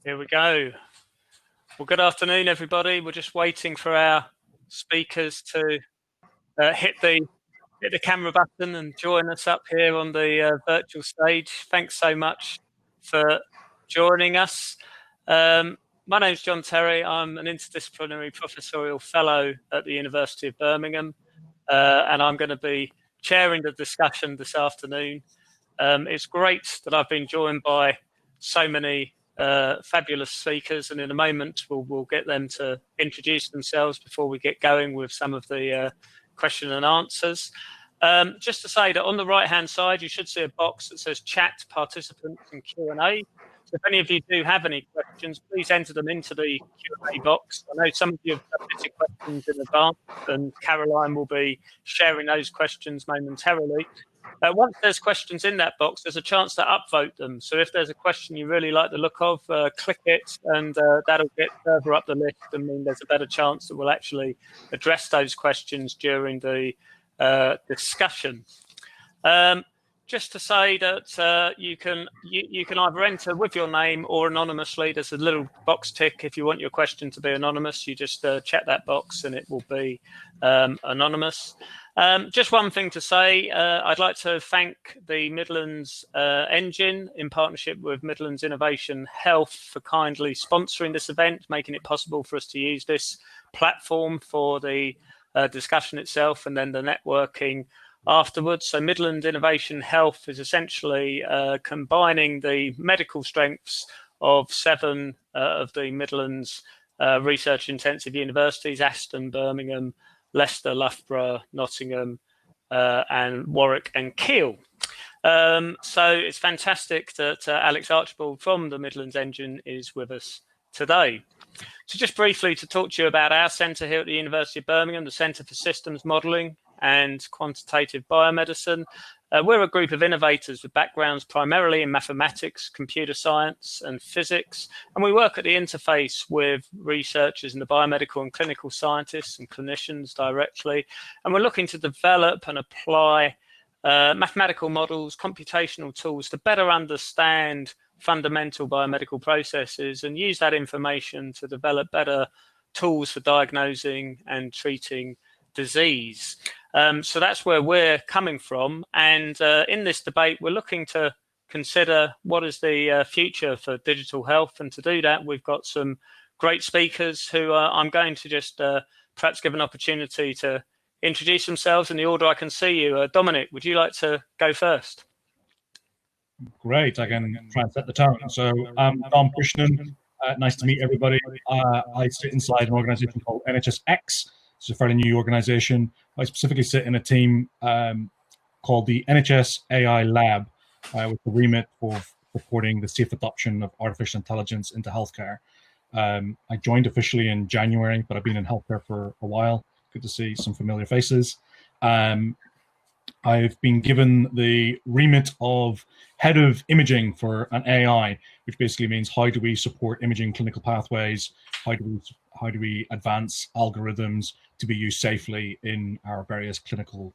Here we go. Well, good afternoon, everybody. We're just waiting for our speakers to hit the camera button and join us up here on the virtual stage. Thanks so much for joining us. My name's John Terry. I'm an interdisciplinary professorial fellow at the University of Birmingham, and I'm going to be chairing the discussion this afternoon. It's great that I've been joined by so many fabulous speakers, and in a moment we'll get them to introduce themselves before we get going with some of the question and answers. Just to say that on the right hand side you should see a box that says chat, participants and Q&A. So if any of you do have any questions, please enter them into the Q&A box. I know some of you have submitted questions in advance, and Caroline will be sharing those questions momentarily. Once there's questions in that box, there's a chance to upvote them. So if there's a question you really like the look of, click it, and that'll get further up the list and mean there's a better chance that we'll actually address those questions during the discussion. Just to say that you can either enter with your name or anonymously. There's a little box tick if you want your question to be anonymous. You just check that box and it will be anonymous. Just one thing to say, I'd like to thank the Midlands Engine in partnership with Midlands Innovation Health for kindly sponsoring this event, making it possible for us to use this platform for the discussion itself and then the networking afterwards. So Midlands Innovation Health is essentially combining the medical strengths of 7 of the Midlands research intensive universities: Aston, Birmingham, Leicester, Loughborough, Nottingham, and Warwick and Keele. So it's fantastic that Alex Archibald from the Midlands Engine is with us today. So just briefly to talk to you about our centre here at the University of Birmingham, the Centre for Systems Modelling and Quantitative Biomedicine. We're a group of innovators with backgrounds primarily in mathematics, computer science and physics, and we work at the interface with researchers in the biomedical and clinical scientists and clinicians directly, and we're looking to develop and apply mathematical models, computational tools to better understand fundamental biomedical processes and use that information to develop better tools for diagnosing and treating disease. So that's where we're coming from, and in this debate we're looking to consider what is the future for digital health, and to do that we've got some great speakers who I'm going to just perhaps give an opportunity to introduce themselves in the order I can see you. Dominic, would you like to go first? Great, I can try and set the tone. So I'm Dom Krishnan. Nice to meet everybody. I sit inside an organization called Nhs X. It's a fairly new organization. I specifically sit in a team called the Nhs AI Lab, with the remit for supporting the safe adoption of artificial intelligence into healthcare. I joined officially in January, but I've been in healthcare for a while. Good to see some familiar faces. I've been given the remit of head of imaging for an AI, which basically means how do we support imaging clinical pathways? How do we advance algorithms to be used safely in our various clinical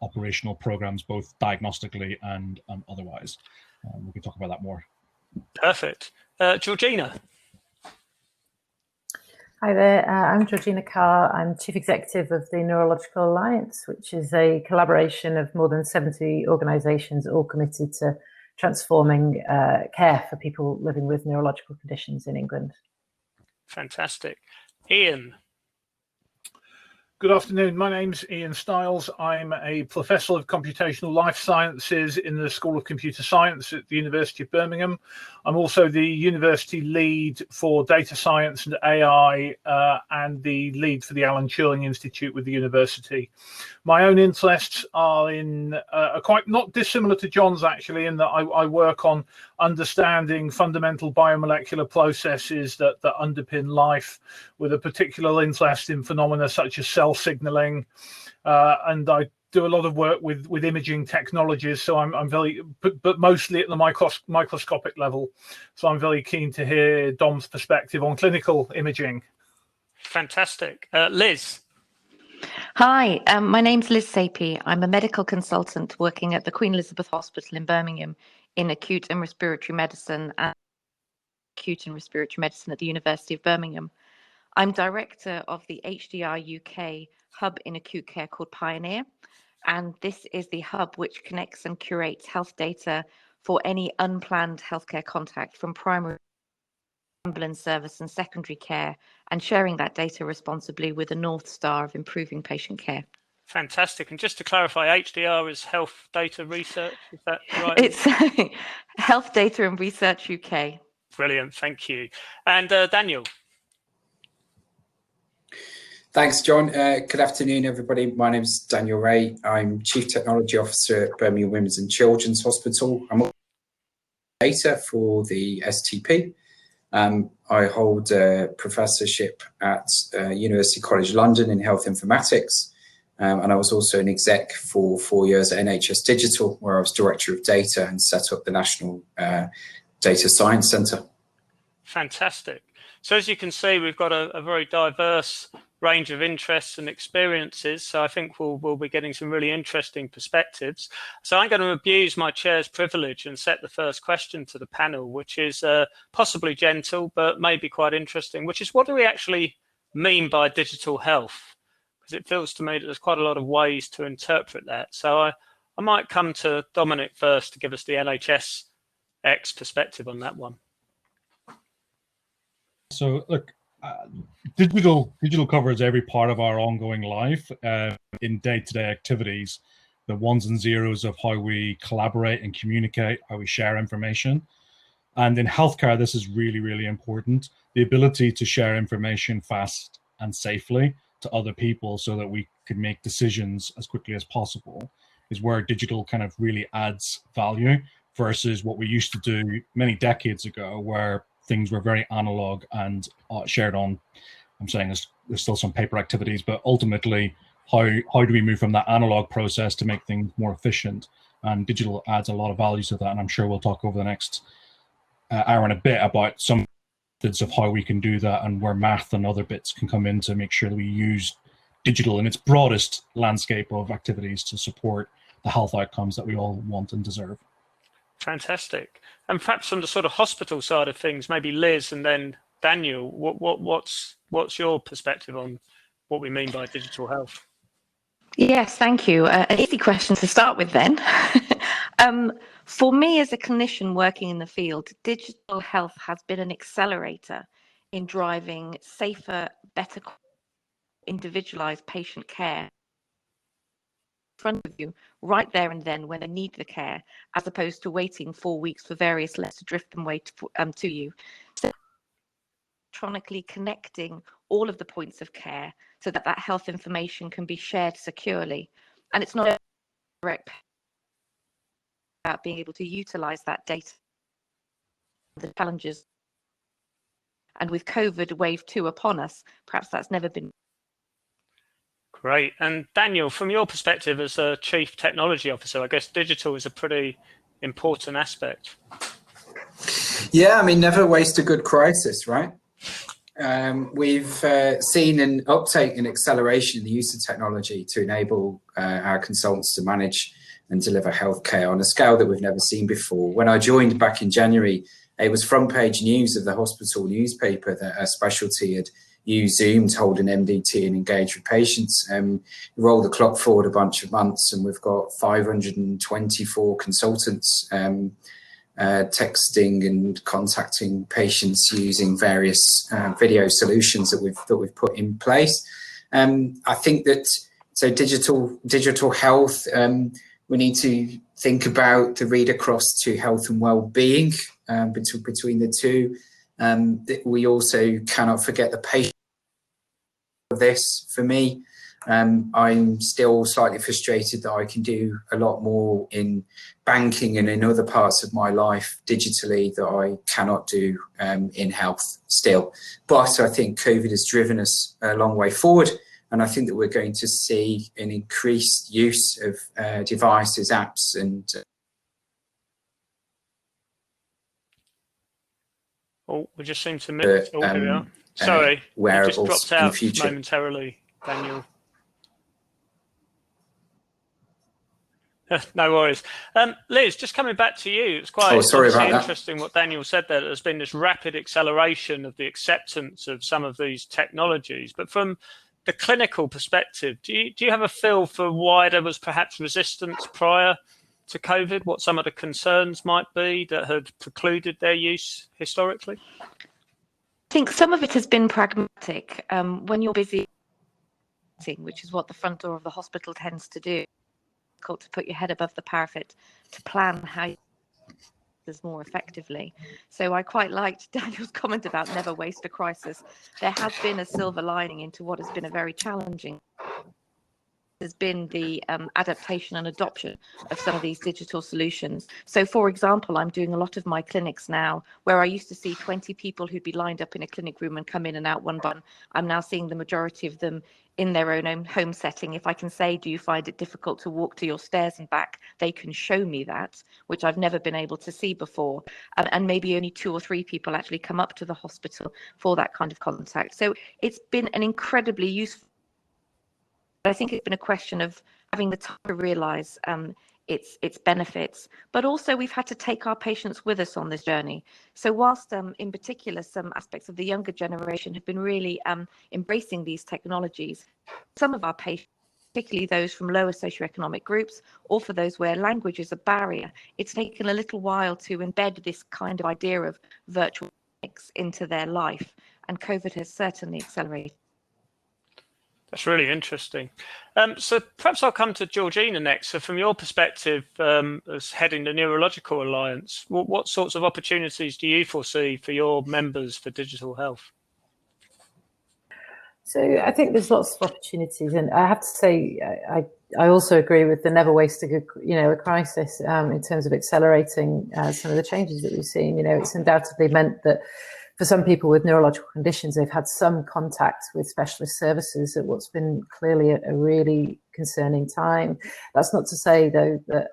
operational programs, both diagnostically and otherwise. We can talk about that more. Perfect. Georgina. Hi there, I'm Georgina Carr. I'm Chief Executive of the Neurological Alliance, which is a collaboration of more than 70 organisations all committed to transforming care for people living with neurological conditions in England. Fantastic. Ian. Good afternoon. My name's Ian Stiles. I'm a Professor of Computational Life Sciences in the School of Computer Science at the University of Birmingham. I'm also the University Lead for Data Science and AI and the Lead for the Alan Turing Institute with the University. My own interests are quite not dissimilar to John's, actually, in that I work on understanding fundamental biomolecular processes that underpin life, with a particular interest in phenomena such as cell signaling, and I do a lot of work with imaging technologies. So I'm very, but mostly at the microscopic level. So I'm very keen to hear Dom's perspective on clinical imaging. Fantastic. Liz. Hi, my name's Liz Sapie. I'm a medical consultant working at the Queen Elizabeth Hospital in Birmingham in acute and respiratory medicine and Acute and Respiratory Medicine at the University of Birmingham. I'm director of the HDR UK hub in acute care called Pioneer, and this is the hub which connects and curates health data for any unplanned healthcare contact from primary ambulance service and secondary care, and sharing that data responsibly with a North Star of improving patient care. Fantastic. And just to clarify, HDR is Health Data Research, is that right? It's Health Data and Research UK. Brilliant, thank you. And Daniel. Thanks, John. Good afternoon, everybody. My name is Daniel Ray. I'm Chief Technology Officer at Birmingham Women's and Children's Hospital. I'm also data for the STP. I hold a professorship at University College London in health informatics. And I was also an exec for 4 years at NHS Digital, where I was Director of Data and set up the National Data Science Centre. Fantastic. So as you can see, we've got a very diverse range of interests and experiences. So I think we'll be getting some really interesting perspectives. So I'm going to abuse my chair's privilege and set the first question to the panel, which is possibly gentle, but maybe quite interesting, which is, what do we actually mean by digital health? Because it feels to me that there's quite a lot of ways to interpret that. So I might come to Dominic first to give us the NHS X perspective on that one. So look, digital covers every part of our ongoing life in day-to-day activities, the ones and zeros of how we collaborate and communicate, how we share information. And in healthcare, this is really, really important. The ability to share information fast and safely to other people so that we could make decisions as quickly as possible is where digital kind of really adds value versus what we used to do many decades ago, where things were very analog and shared on, I'm saying there's still some paper activities, but ultimately, how do we move from that analog process to make things more efficient? And digital adds a lot of value to that. And I'm sure we'll talk over the next hour and a bit about some methods of how we can do that and where math and other bits can come in to make sure that we use digital in its broadest landscape of activities to support the health outcomes that we all want and deserve. Fantastic. And perhaps on the sort of hospital side of things, maybe Liz and then Daniel, what's your perspective on what we mean by digital health? Yes, thank you. An easy question to start with then. For me as a clinician working in the field, digital health has been an accelerator in driving safer, better, individualized patient care in front of you right there and then when they need the care, as opposed to waiting 4 weeks for various letters to drift them way to you. So electronically connecting all of the points of care so that that health information can be shared securely. And it's not direct about being able to utilize that data, the challenges. And with COVID wave 2 upon us, perhaps that's never been. Great. And Daniel, from your perspective as a Chief Technology Officer, I guess digital is a pretty important aspect. Yeah, I mean, never waste a good crisis, right? We've seen an uptake and acceleration in the use of technology to enable our consultants to manage and deliver healthcare on a scale that we've never seen before. When I joined back in January, it was front page news of the hospital newspaper that our specialty had used Zoom to hold an MDT and engage with patients. Roll the clock forward a bunch of months and we've got 524 consultants texting and contacting patients using various video solutions that we've put in place. I think that digital health, we need to think about the read across to health and well-being between the two. We also cannot forget the patient of this. For me, I'm still slightly frustrated that I can do a lot more in banking and in other parts of my life digitally that I cannot do in health still. But I think COVID has driven us a long way forward. And I think that we're going to see an increased use of devices, apps, and oh, we just seem to miss. Oh, here we are. Sorry, we just dropped out momentarily, Daniel. No worries. Liz, just coming back to you, it's quite interesting what Daniel said there. There's been this rapid acceleration of the acceptance of some of these technologies. But from the clinical perspective, do you have a feel for why there was perhaps resistance prior to COVID, what some of the concerns might be that had precluded their use historically? I think some of it has been pragmatic. When you're busy, which is what the front door of the hospital tends to do, difficult to put your head above the parapet to plan how you do this more effectively. So I quite liked Daniel's comment about never waste a crisis. There has been a silver lining into what has been a very challenging. Has been the adaptation and adoption of some of these digital solutions. So, for example, I'm doing a lot of my clinics now where I used to see 20 people who'd be lined up in a clinic room and come in and out one by one. I'm now seeing the majority of them in their own home setting. If I can say, do you find it difficult to walk to your stairs and back? They can show me that, which I've never been able to see before. And maybe only 2 or 3 people actually come up to the hospital for that kind of contact. So it's been an incredibly useful. I think it's been a question of having the time to realise its benefits, but also we've had to take our patients with us on this journey. So whilst in particular some aspects of the younger generation have been really embracing these technologies, some of our patients, particularly those from lower socioeconomic groups or for those where language is a barrier, it's taken a little while to embed this kind of idea of virtual clinics into their life, and COVID has certainly accelerated. That's really interesting. So perhaps I'll come to Georgina next. So from your perspective, as heading the Neurological Alliance, what sorts of opportunities do you foresee for your members for digital health? So I think there's lots of opportunities, and I have to say I also agree with the never waste a crisis in terms of accelerating some of the changes that we've seen. It's undoubtedly meant that for some people with neurological conditions, they've had some contact with specialist services at what's been clearly a really concerning time. That's not to say, though, that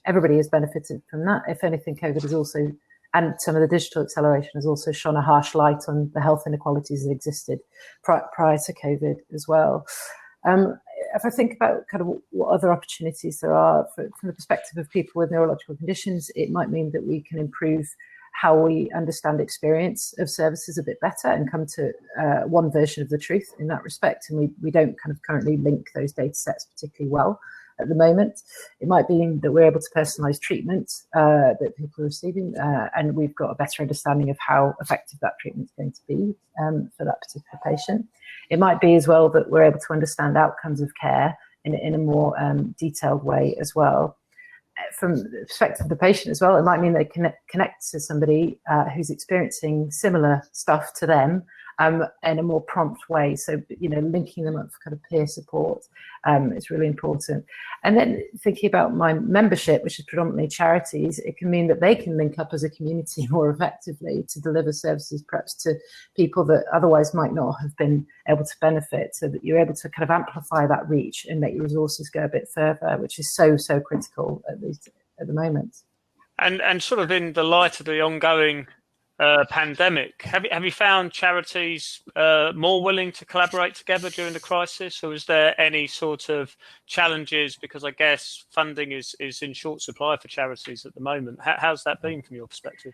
everybody has benefited from that. If anything, COVID has also, and some of the digital acceleration has also shone a harsh light on the health inequalities that existed prior to COVID as well. If I think about kind of what other opportunities there are from the perspective of people with neurological conditions, it might mean that we can improve how we understand experience of services a bit better and come to one version of the truth in that respect. And we don't kind of currently link those data sets particularly well at the moment. It might be that we're able to personalise treatment that people are receiving, and we've got a better understanding of how effective that treatment is going to be for that particular patient. It might be as well that we're able to understand outcomes of care in a more detailed way as well. From the perspective of the patient as well, it might mean they connect to somebody who's experiencing similar stuff to them in a more prompt way. So, linking them up for kind of peer support is really important. And then thinking about my membership, which is predominantly charities, it can mean that they can link up as a community more effectively to deliver services perhaps to people that otherwise might not have been able to benefit, so that you're able to kind of amplify that reach and make your resources go a bit further, which is so critical at least at the moment. And sort of in the light of the ongoing pandemic, have you found charities more willing to collaborate together during the crisis, or is there any sort of challenges? Because I guess funding is in short supply for charities at the moment. How's that been from your perspective?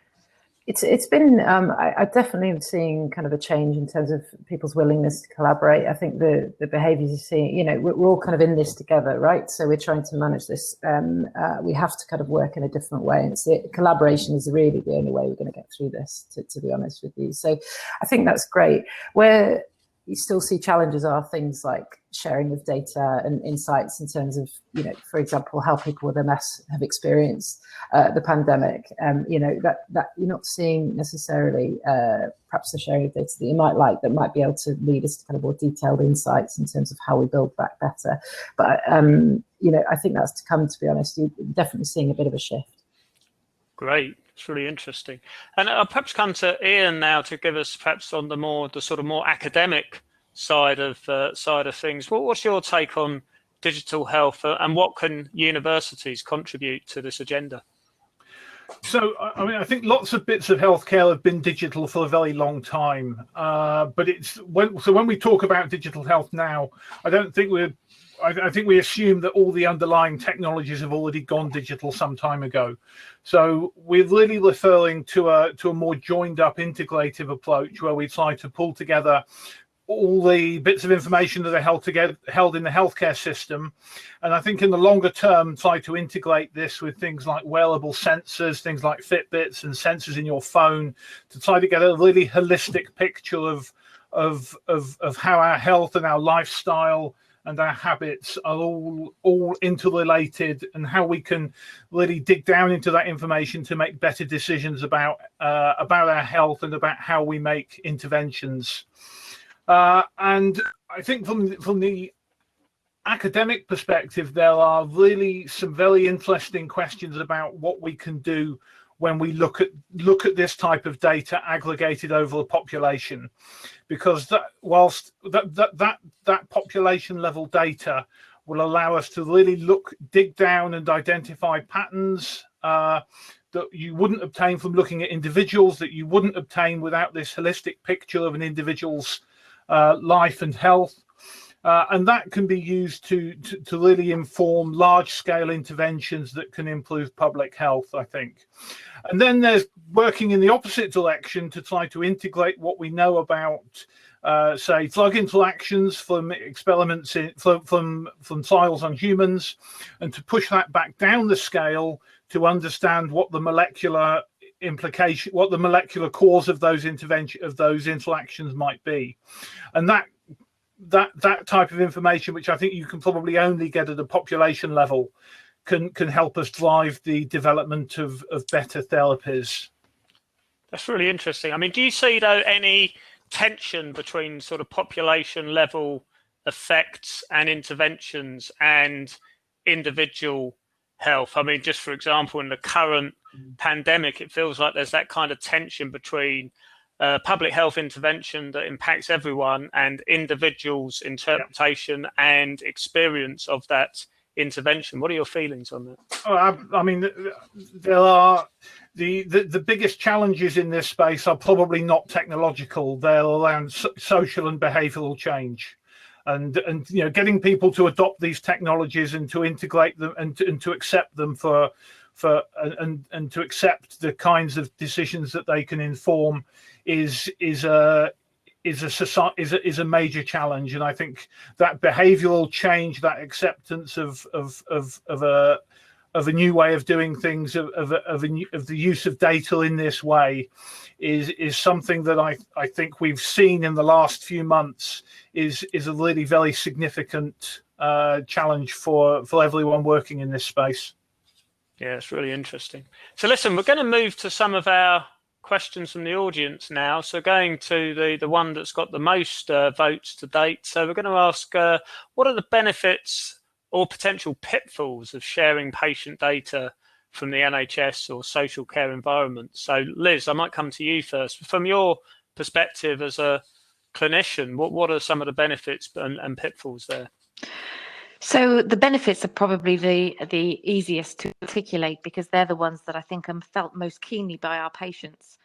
It's been, I definitely am seeing kind of a change in terms of people's willingness to collaborate. I think the behaviours you're seeing, we're all kind of in this together, right? So we're trying to manage this. We have to kind of work in a different way. And collaboration is really the only way we're going to get through this, to be honest with you. So I think that's great. Where you still see challenges are things like sharing of data and insights in terms of, for example, how people with MS have experienced the pandemic. That you're not seeing necessarily perhaps the sharing of data that you might like, that might be able to lead us to kind of more detailed insights in terms of how we build back better. But, I think that's to come, to be honest. You're definitely seeing a bit of a shift. Great. It's really interesting. And I'll perhaps come to Ian now to give us perhaps on the sort of more academic side of things. What's your take on digital health, and what can universities contribute to this agenda? So, I think lots of bits of healthcare have been digital for a very long time. But when we talk about digital health now, I don't think we're I think we assume that all the underlying technologies have already gone digital some time ago. So we're really referring to a more joined up integrative approach where we try to pull together all the bits of information that are held in the healthcare system. And I think in the longer term, try to integrate this with things like wearable sensors, things like Fitbits and sensors in your phone, to try to get a really holistic picture of how our health and our lifestyle and our habits are all interrelated, and how we can really dig down into that information to make better decisions about our health and about how we make interventions. And I think from the academic perspective, there are really some very interesting questions about what we can do when we look at this type of data aggregated over a population, because whilst that population level data will allow us to really dig down and identify patterns that you wouldn't obtain from looking at individuals, that you wouldn't obtain without this holistic picture of an individual's life and health. And that can be used to really inform large-scale interventions that can improve public health, I think. And then there's working in the opposite direction to try to integrate what we know about, say, drug interactions from experiments from trials on humans, and to push that back down the scale to understand what the molecular implication, what the molecular cause of those interactions might be. And that type of information, which I think you can probably only get at a population level, can help us drive the development of better therapies. That's really interesting. I mean, do you see, though, any tension between sort of population level effects and interventions and individual health? I mean, just for example, in the current pandemic, it feels like there's that kind of tension between public health intervention that impacts everyone and individuals' interpretation and experience of that intervention. What are your feelings on that? I mean, there are the biggest challenges in this space are probably not technological. They're around social and behavioural change, and getting people to adopt these technologies and to integrate them and to accept them and to accept the kinds of decisions that they can inform is a major challenge. And I think that behavioural change, that acceptance of a new way of doing things, of the use of data in this way, is something that I think we've seen in the last few months is a really very significant challenge for everyone working in this space. Yeah, it's really interesting. So listen, we're going to move to some of our questions from the audience now. So going to the one that's got the most votes to date. So we're going to ask, what are the benefits or potential pitfalls of sharing patient data from the NHS or social care environment? So Liz, I might come to you first. From your perspective as a clinician, what are some of the benefits and pitfalls there? So the benefits are probably the easiest to articulate, because they're the ones that I think are felt most keenly by our patients.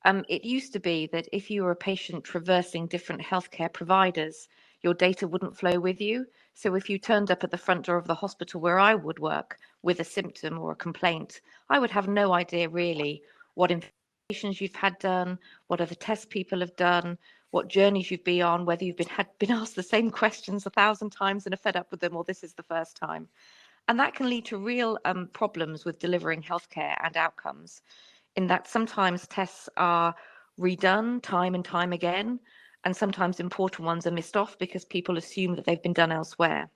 It used to be that if you were a patient traversing different healthcare providers, your data wouldn't flow with you. So if you turned up at the front door of the hospital where I would work with a symptom or a complaint, I would have no idea really what investigations you've had done, what other tests people have done, what journeys you've been on, whether you've been asked the same questions 1,000 times and are fed up with them, or this is the first time. And that can lead to real problems with delivering healthcare and outcomes, in that sometimes tests are redone time and time again, and sometimes important ones are missed off because people assume that they've been done elsewhere.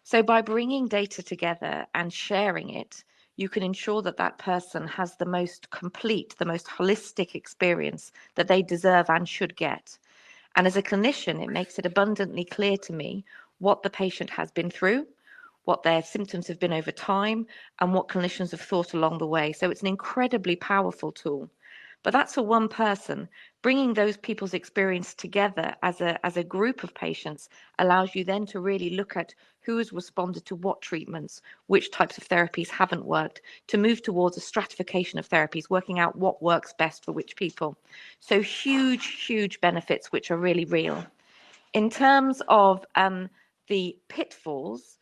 So by bringing data together and sharing it, you can ensure that that person has the most complete, the most holistic experience that they deserve and should get. And as a clinician, it makes it abundantly clear to me what the patient has been through, what their symptoms have been over time, and what clinicians have thought along the way. So it's an incredibly powerful tool. But that's for one person. Bringing those people's experience together as a group of patients allows you then to really look at who has responded to what treatments, which types of therapies haven't worked, to move towards a stratification of therapies, working out what works best for which people. So huge, huge benefits which are really real. In terms of the pitfalls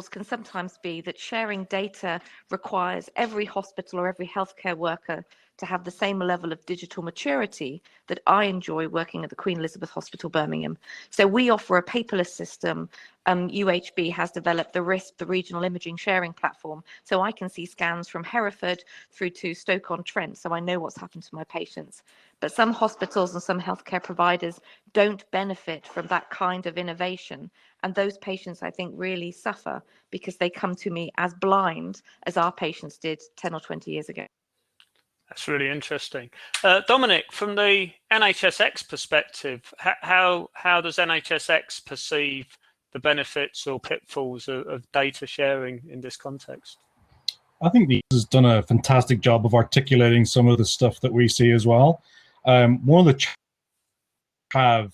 can sometimes be that sharing data requires every hospital or every healthcare worker to have the same level of digital maturity that I enjoy working at the Queen Elizabeth Hospital, Birmingham. So we offer a paperless system. UHB has developed the RISP, the Regional Imaging Sharing Platform, so I can see scans from Hereford through to Stoke-on-Trent, so I know what's happened to my patients. But some hospitals and some healthcare providers don't benefit from that kind of innovation. And those patients, I think, really suffer because they come to me as blind as our patients did 10 or 20 years ago. That's really interesting. Dominic, from the NHSX perspective, how does NHSX perceive the benefits or pitfalls of data sharing in this context? I think the has done a fantastic job of articulating some of the stuff that we see as well. One of the have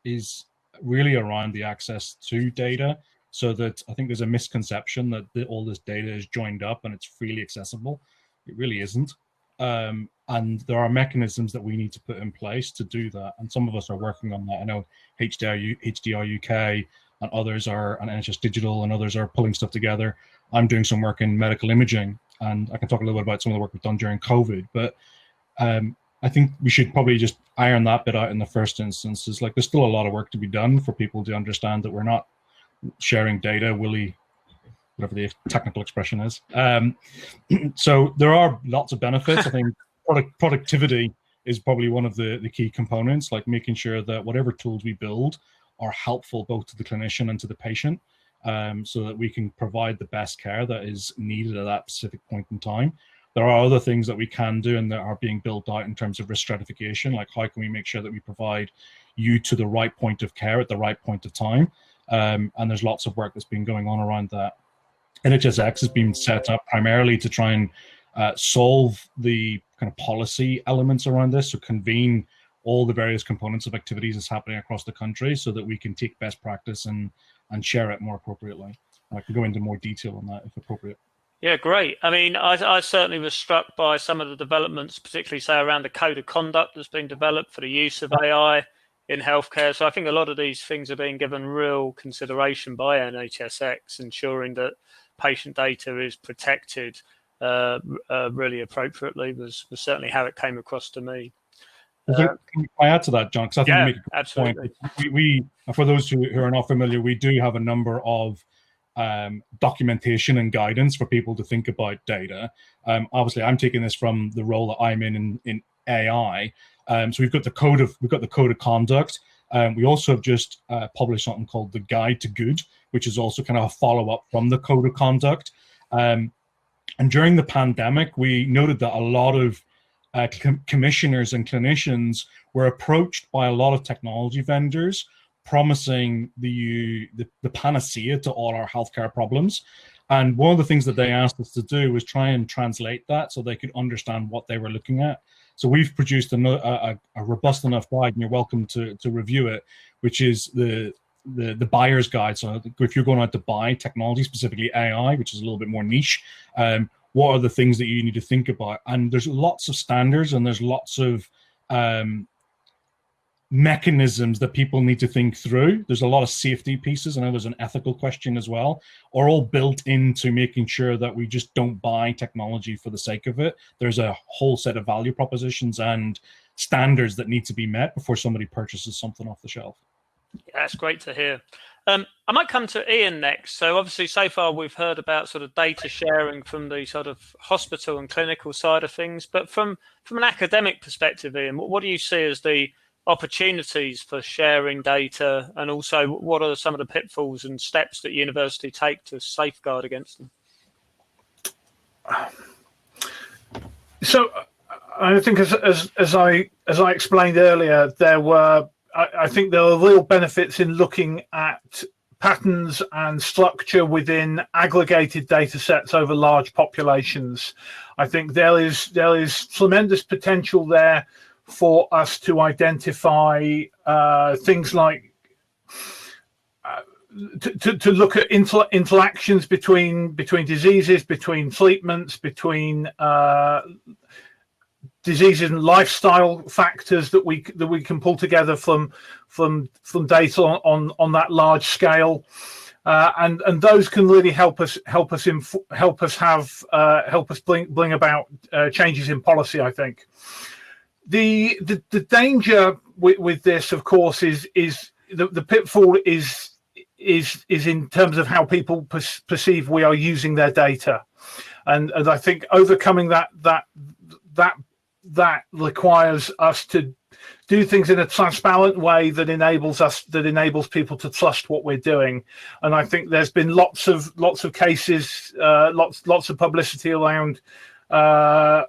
is really around the access to data, so that I think there's a misconception that all this data is joined up and it's freely accessible. It really isn't. And there are mechanisms that we need to put in place to do that. And some of us are working on that. I know HDR UK and others are, and NHS Digital and others are pulling stuff together. I'm doing some work in medical imaging, and I can talk a little bit about some of the work we've done during COVID. But I think we should probably just iron that bit out in the first instance. It's like there's still a lot of work to be done for people to understand that we're not sharing data whatever the technical expression is. So there are lots of benefits. I think productivity is probably one of the key components, like making sure that whatever tools we build are helpful both to the clinician and to the patient, so that we can provide the best care that is needed at that specific point in time. There are other things that we can do and that are being built out in terms of risk stratification, like how can we make sure that we provide you to the right point of care at the right point of time. And there's lots of work that's been going on around that. NHSX has been set up primarily to try and solve the kind of policy elements around this, so convene all the various components of activities that's happening across the country so that we can take best practice and share it more appropriately. I can go into more detail on that if appropriate. Yeah, great. I mean, I certainly was struck by some of the developments, particularly say around the code of conduct that's been developed for the use of AI in healthcare. So I think a lot of these things are being given real consideration by NHSX, ensuring that patient data is protected really appropriately was certainly how it came across to me. Can I add to that, John? Because I think you make a good absolutely. point. We, for those who are not familiar, we do have a number of documentation and guidance for people to think about data. Obviously, I'm taking this from the role that I'm in AI. So we've got the code of conduct. We also have just published something called the Guide to Good, which is also kind of a follow-up from the code of conduct. And during the pandemic, we noted that a lot of commissioners and clinicians were approached by a lot of technology vendors promising the panacea to all our healthcare problems. And one of the things that they asked us to do was try and translate that so they could understand what they were looking at. So we've produced a robust enough guide, and you're welcome to review it, which is the buyer's guide. So if you're going out to buy technology, specifically AI, which is a little bit more niche, what are the things that you need to think about? And there's lots of standards and there's lots of mechanisms that people need to think through. There's a lot of safety pieces. I know there's an ethical question as well, are all built into making sure that we just don't buy technology for the sake of it. There's a whole set of value propositions and standards that need to be met before somebody purchases something off the shelf. Yeah, that's great to hear. I might come to Ian next. So obviously so far we've heard about sort of data sharing from the sort of hospital and clinical side of things, but from an academic perspective, Ian, what do you see as the opportunities for sharing data, and also what are some of the pitfalls and steps that university take to safeguard against them? So I think as I explained earlier, I think there are real benefits in looking at patterns and structure within aggregated data sets over large populations. I think there is tremendous potential there for us to identify things like to look at interactions between diseases, between treatments, between diseases and lifestyle factors that we can pull together from data on that large scale, and those can really help us bring about changes in policy. I think the danger with this, of course, is the pitfall is in terms of how people perceive we are using their data, and I think overcoming that requires us to do things in a transparent way that enables people to trust what we're doing. And I think there's been lots of cases, lots of publicity around the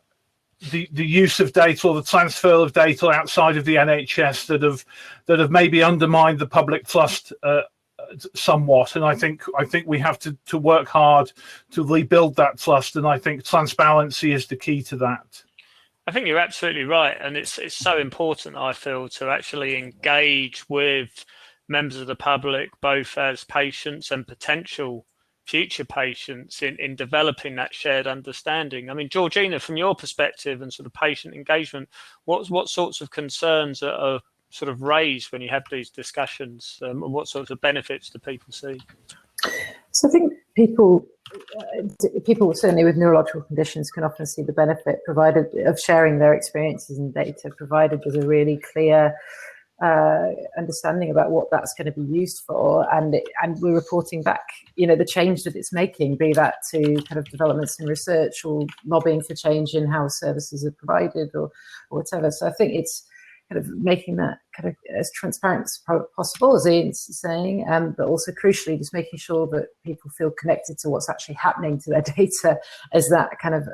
use of data or the transfer of data outside of the NHS that have maybe undermined the public trust somewhat. And I think we have to work hard to rebuild that trust. And I think transparency is the key to that. I think you're absolutely right, and it's so important, I feel, to actually engage with members of the public, both as patients and potential future patients, in developing that shared understanding. I mean, Georgina, from your perspective and sort of patient engagement, what sorts of concerns are sort of raised when you have these discussions, and what sorts of benefits do people see? So I think people certainly with neurological conditions can often see the benefit provided of sharing their experiences and data, provided there's a really clear understanding about what that's going to be used for, and we're reporting back, the change that it's making, be that to kind of developments in research or lobbying for change in how services are provided or whatever. So I think it's kind of making that kind of as transparent as possible, as Ian's saying, but also crucially just making sure that people feel connected to what's actually happening to their data as that kind of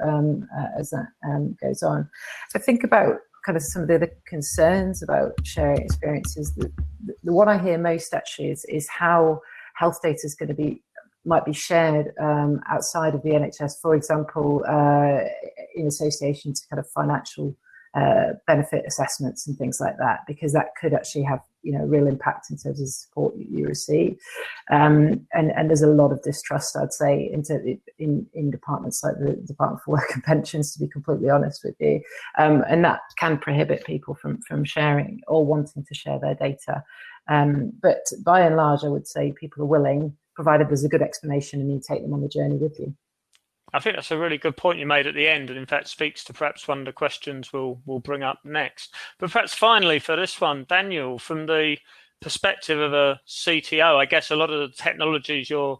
goes on. I think about kind of some of the other concerns about sharing experiences. The one I hear most actually is how health data is going to might be shared outside of the NHS, for example, in association to kind of financial benefit assessments and things like that, because that could actually have real impact in terms of the support you receive, and there's a lot of distrust, I'd say, in departments like the Department for Work and Pensions, to be completely honest with you, and that can prohibit people from sharing or wanting to share their data, but by and large I would say people are willing, provided there's a good explanation and you take them on the journey with you. I think that's a really good point you made at the end, and in fact speaks to perhaps one of the questions we'll bring up next. But perhaps finally for this one, Daniel, from the perspective of a CTO, I guess a lot of the technologies you're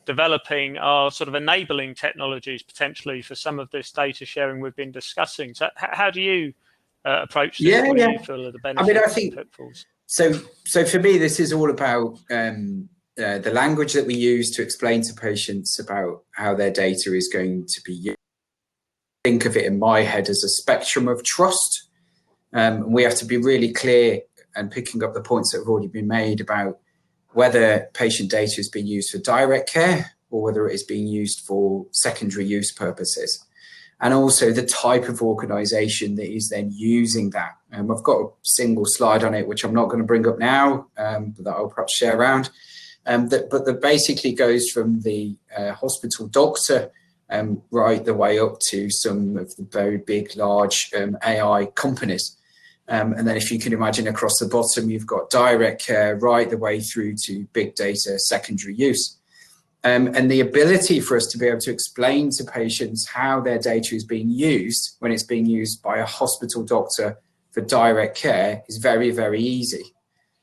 developing are sort of enabling technologies potentially for some of this data sharing we've been discussing. So how do you approach this? What do you feel are the benefits and pitfalls? So for me, this is all about the language that we use to explain to patients about how their data is going to be used. Think of it in my head as a spectrum of trust. We have to be really clear, and picking up the points that have already been made about whether patient data is being used for direct care or whether it is being used for secondary use purposes. And also the type of organisation that is then using that. I've got a single slide on it, which I'm not going to bring up now, but that I'll perhaps share around. But that basically goes from the hospital doctor right the way up to some of the very big, large AI companies. And then if you can imagine across the bottom, you've got direct care right the way through to big data secondary use. And the ability for us to be able to explain to patients how their data is being used when it's being used by a hospital doctor for direct care is very, very easy.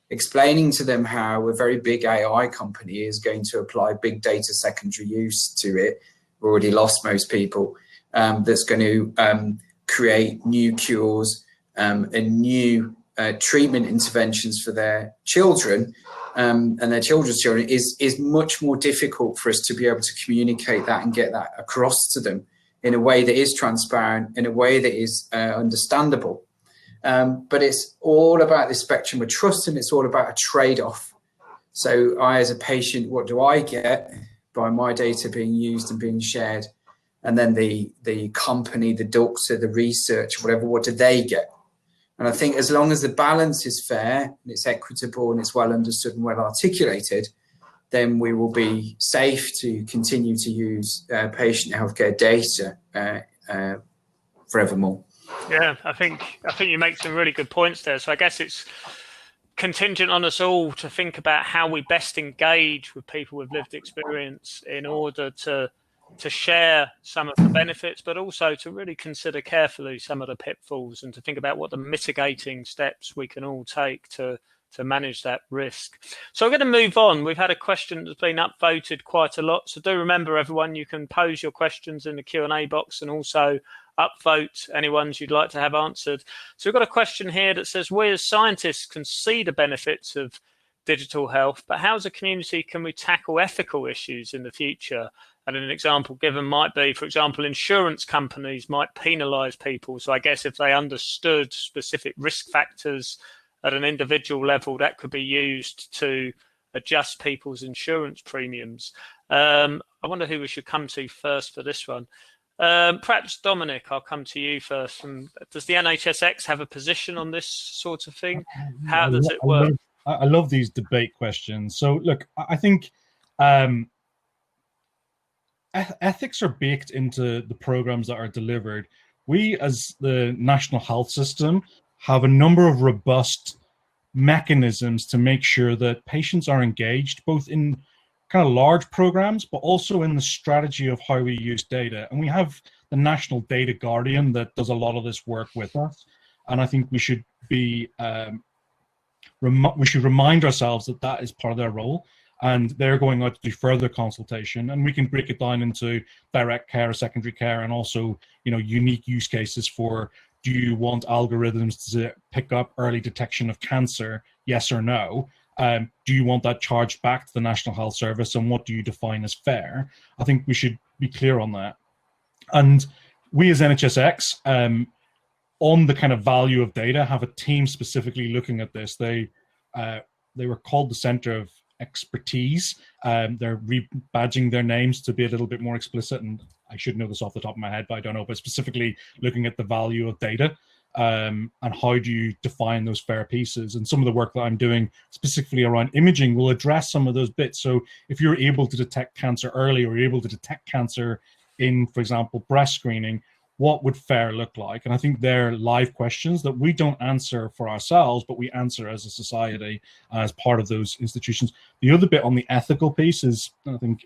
Explaining to them how a very big AI company is going to apply big data secondary use to it, we've already lost most people, that's going to create new cures and new treatment interventions for their children and their children's children is much more difficult for us to be able to communicate that and get that across to them in a way that is transparent, in a way that is understandable. But it's all about the spectrum of trust, and it's all about a trade-off. So I, as a patient, what do I get by my data being used and being shared? And then the company, the doctor, the research, whatever, what do they get? And I think as long as the balance is fair and it's equitable and it's well understood and well articulated, then we will be safe to continue to use patient healthcare data forevermore. Yeah, I think you make some really good points there. So I guess it's contingent on us all to think about how we best engage with people with lived experience in order to share some of the benefits, but also to really consider carefully some of the pitfalls and to think about what the mitigating steps we can all take to manage that risk. So we're going to move on. We've had a question that's been upvoted quite a lot. So do remember, everyone, you can pose your questions in the Q&A box and also upvote any ones you'd like to have answered. So we've got a question here that says, we as scientists can see the benefits of digital health, but how as a community can we tackle ethical issues in the future? And an example given might be, for example, insurance companies might penalise people. So I guess if they understood specific risk factors at an individual level, that could be used to adjust people's insurance premiums. I wonder who we should come to first for this one. Perhaps Dominic, I'll come to you first. And does the NHSX have a position on this sort of thing? How does it work? I love these debate questions. So look, I think ethics are baked into the programs that are delivered. We, as the national health system, have a number of robust mechanisms to make sure that patients are engaged, both in kind of large programs, but also in the strategy of how we use data. And we have the National Data Guardian that does a lot of this work with us. And I think we should be, we should remind ourselves that that is part of their role. And they're going out to do further consultation, and we can break it down into direct care, secondary care, and also, you know, unique use cases for, do you want algorithms to pick up early detection of cancer, yes or no? Do you want that charged back to the National Health Service, and what do you define as fair? I think we should be clear on that. And we as NHSX, on the kind of value of data, have a team specifically looking at this. They were called the Center of Expertise. They're rebadging their names to be a little bit more explicit, and I should know this off the top of my head, but I don't know, but specifically looking at the value of data, and how do you define those fair pieces. And some of the work that I'm doing specifically around imaging will address some of those bits. So if you're able to detect cancer early, or you're able to detect cancer in, for example, breast screening, what would fair look like? And I think they're live questions that we don't answer for ourselves, but we answer as a society, as part of those institutions. The other bit on the ethical piece is, I think,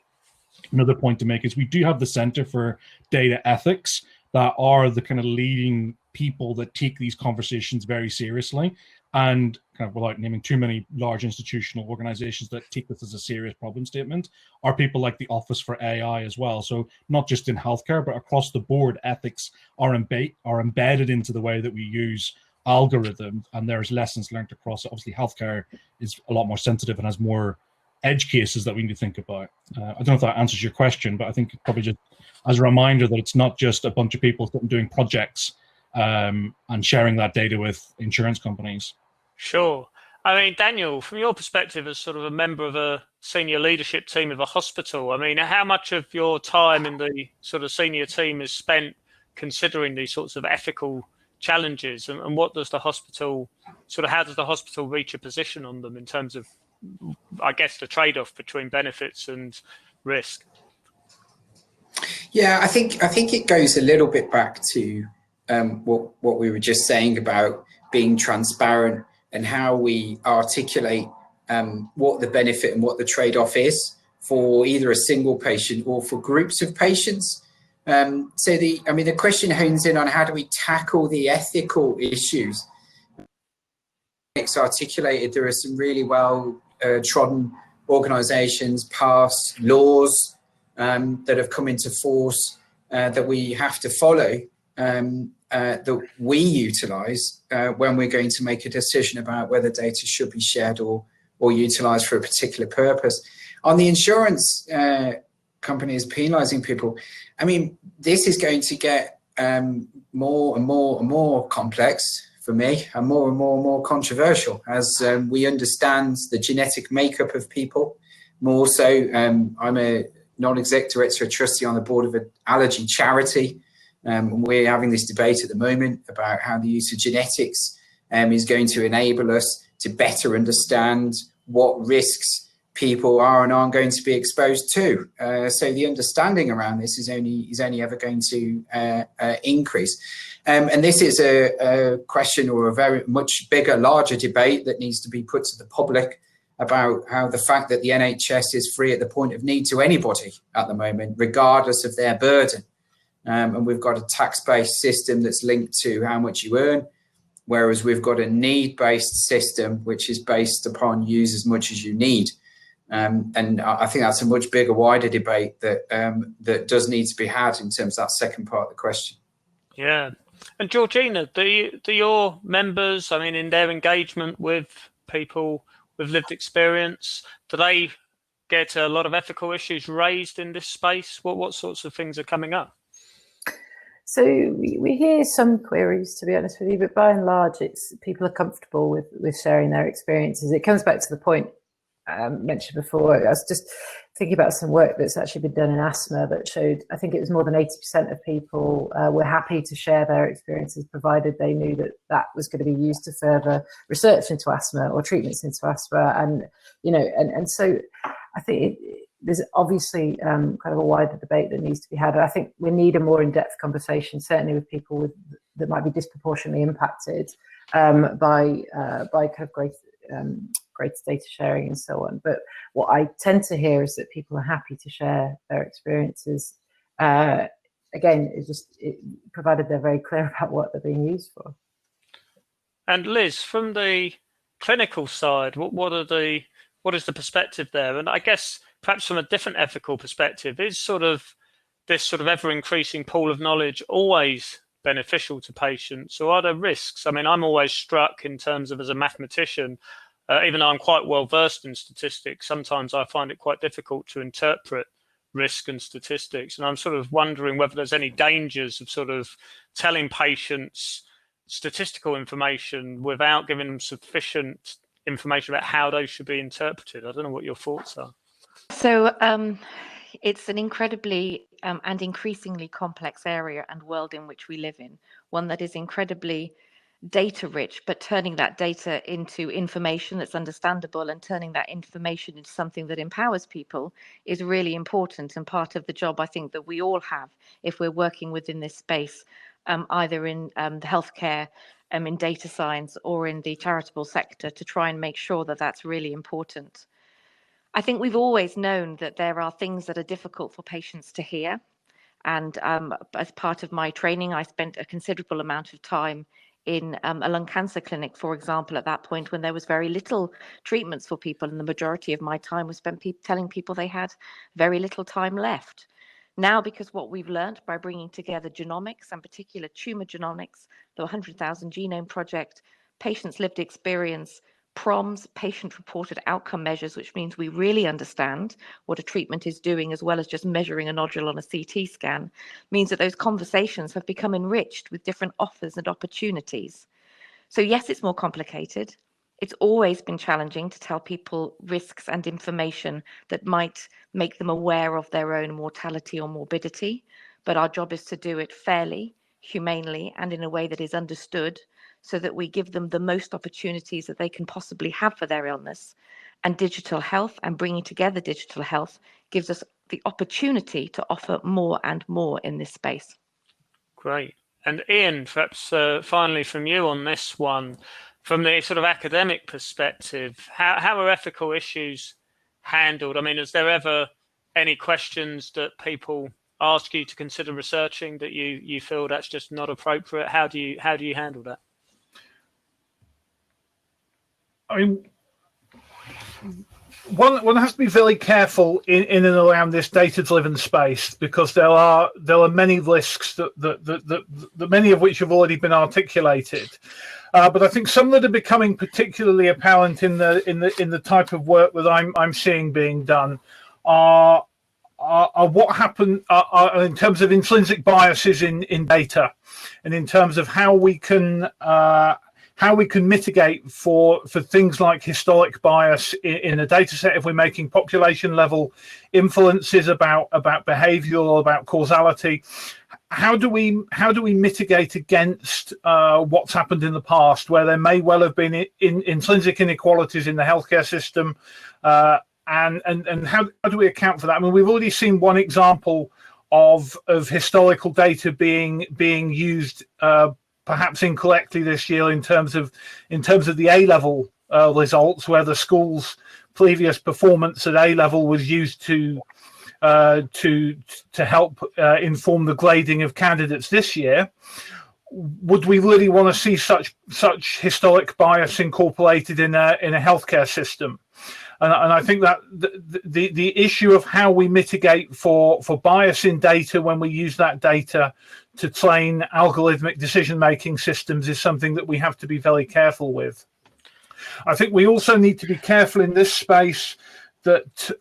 another point to make is we do have the Center for Data Ethics that are the kind of leading people that take these conversations very seriously. And kind of, without naming too many large institutional organizations that take this as a serious problem statement, are people like the Office for AI as well. So not just in healthcare, but across the board, ethics are embedded into the way that we use algorithms, and there's lessons learned across it. Obviously, healthcare is a lot more sensitive and has more edge cases that we need to think about. I don't know if that answers your question, but I think probably just as a reminder that it's not just a bunch of people doing projects and sharing that data with insurance companies. Sure. I mean, Daniel, from your perspective as sort of a member of a senior leadership team of a hospital, I mean, how much of your time in the sort of senior team is spent considering these sorts of ethical challenges, and what does the hospital how does the hospital reach a position on them in terms of, I guess, the trade-off between benefits and risk? Yeah, I think it goes a little bit back to what we were just saying about being transparent and how we articulate what the benefit and what the trade-off is for either a single patient or for groups of patients. So the question hones in on how do we tackle the ethical issues. It's articulated. There are some really well trodden organisations, passed laws that have come into force that we have to follow, that we utilise when we're going to make a decision about whether data should be shared or utilised for a particular purpose. On the insurance companies penalising people, I mean, this is going to get more and more complex for me, and more controversial as we understand the genetic makeup of people more so. I'm a non-exec director, a trustee on the board of an allergy charity. We're having this debate at the moment about how the use of genetics is going to enable us to better understand what risks people are and aren't going to be exposed to. So the understanding around this is only ever going to increase. And this is a question, or a very much bigger, larger debate that needs to be put to the public about how the fact that the NHS is free at the point of need to anybody at the moment, regardless of their burden. And we've got a tax-based system that's linked to how much you earn, whereas we've got a need-based system which is based upon use as much as you need. And I think that's a much bigger, wider debate that that does need to be had in terms of that second part of the question. Yeah. And Georgina, do your members, I mean, in their engagement with people with lived experience, do they get a lot of ethical issues raised in this space? What sorts of things are coming up? So we hear some queries, to be honest with you, but by and large, it's people are comfortable with sharing their experiences. It comes back to the point mentioned before. I was just thinking about some work that's actually been done in asthma that showed, I think it was more than 80% of people were happy to share their experiences, provided they knew that that was going to be used to further research into asthma or treatments into asthma. And, you know, and so I think there's obviously kind of a wider debate that needs to be had. I think we need a more in-depth conversation, certainly with people that might be disproportionately impacted by kind of greater data sharing and so on. But what I tend to hear is that people are happy to share their experiences. Again, provided they're very clear about what they're being used for. And Liz, from the clinical side, what is the perspective there? And I guess perhaps from a different ethical perspective, is this sort of ever-increasing pool of knowledge always beneficial to patients, or are there risks? I mean, I'm always struck in terms of, as a mathematician, even though I'm quite well versed in statistics, sometimes I find it quite difficult to interpret risk and statistics. And I'm sort of wondering whether there's any dangers of sort of telling patients statistical information without giving them sufficient information about how those should be interpreted. I don't know what your thoughts are. So it's an incredibly and increasingly complex area and world in which we live in, one that is incredibly data rich, but turning that data into information that's understandable and turning that information into something that empowers people is really important, and part of the job I think that we all have if we're working within this space, either in the healthcare, in data science, or in the charitable sector, to try and make sure that that's really important. I think we've always known that there are things that are difficult for patients to hear, and as part of my training I spent a considerable amount of time in a lung cancer clinic, for example, at that point when there was very little treatments for people, and the majority of my time was spent telling people they had very little time left. Now, because what we've learned by bringing together genomics, and particular tumor genomics, the 100,000 Genome Project, patients' lived experience, PROMs, patient-reported outcome measures, which means we really understand what a treatment is doing, as well as just measuring a nodule on a CT scan, means that those conversations have become enriched with different offers and opportunities. So yes, it's more complicated. It's always been challenging to tell people risks and information that might make them aware of their own mortality or morbidity, but our job is to do it fairly, humanely, and in a way that is understood, so that we give them the most opportunities that they can possibly have for their illness. And digital health, and bringing together digital health, gives us the opportunity to offer more and more in this space. Great. And Ian, perhaps finally from you on this one, from the sort of academic perspective, how are ethical issues handled? I mean, is there ever any questions that people ask you to consider researching that you feel that's just not appropriate? How do you handle that? I mean, one has to be very careful in and around this data-driven space, because there are many risks that many of which have already been articulated. But I think some that are becoming particularly apparent in the type of work that I'm seeing being done are what happened in terms of intrinsic biases in data, and in terms of how we can mitigate for things like historic bias in a data set if we're making population level inferences about behavior or about causality. How do we mitigate against what's happened in the past, where there may well have been intrinsic inequalities in the healthcare system, and how do we account for that? I mean, we've already seen one example of historical data being used perhaps incorrectly this year in terms of the A-level results, where the school's previous performance at A-level was used to help inform the grading of candidates this year. Would we really want to see such historic bias incorporated in a healthcare system? And I think that the issue of how we mitigate for bias in data when we use that data to train algorithmic decision-making systems is something that we have to be very careful with. I think we also need to be careful in this space that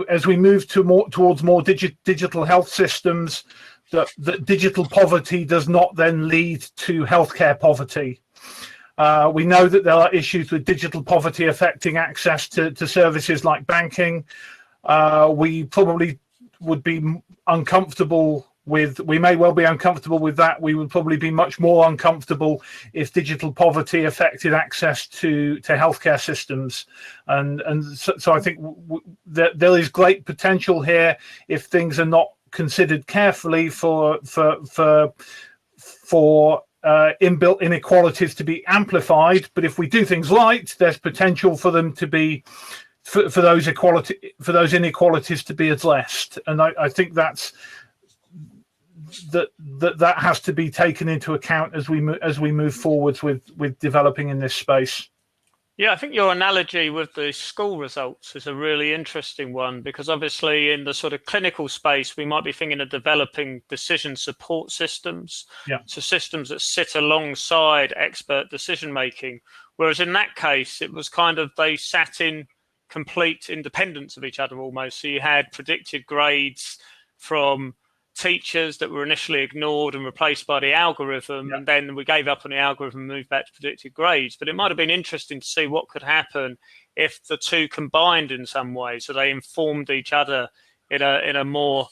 as we move towards more digital health systems, that digital poverty does not then lead to healthcare poverty. We know that there are issues with digital poverty affecting access to services like banking. We probably would be uncomfortable with, we may well be uncomfortable with that. We would probably be much more uncomfortable if digital poverty affected access to healthcare systems. And so I think that there is great potential here if things are not considered carefully for inbuilt inequalities to be amplified. But if we do things right, there's potential for them to be for those inequalities to be addressed. And I think that has to be taken into account as we move forwards with developing in this space. Yeah, I think your analogy with the school results is a really interesting one, because obviously in the sort of clinical space, we might be thinking of developing decision support systems. Yeah. So systems that sit alongside expert decision making. Whereas in that case, it was kind of they sat in complete independence of each other almost. So you had predicted grades from teachers that were initially ignored and replaced by the algorithm, and then we gave up on the algorithm and moved back to predicted grades. But it might have been interesting to see what could happen if the two combined in some way, so they informed each other in a more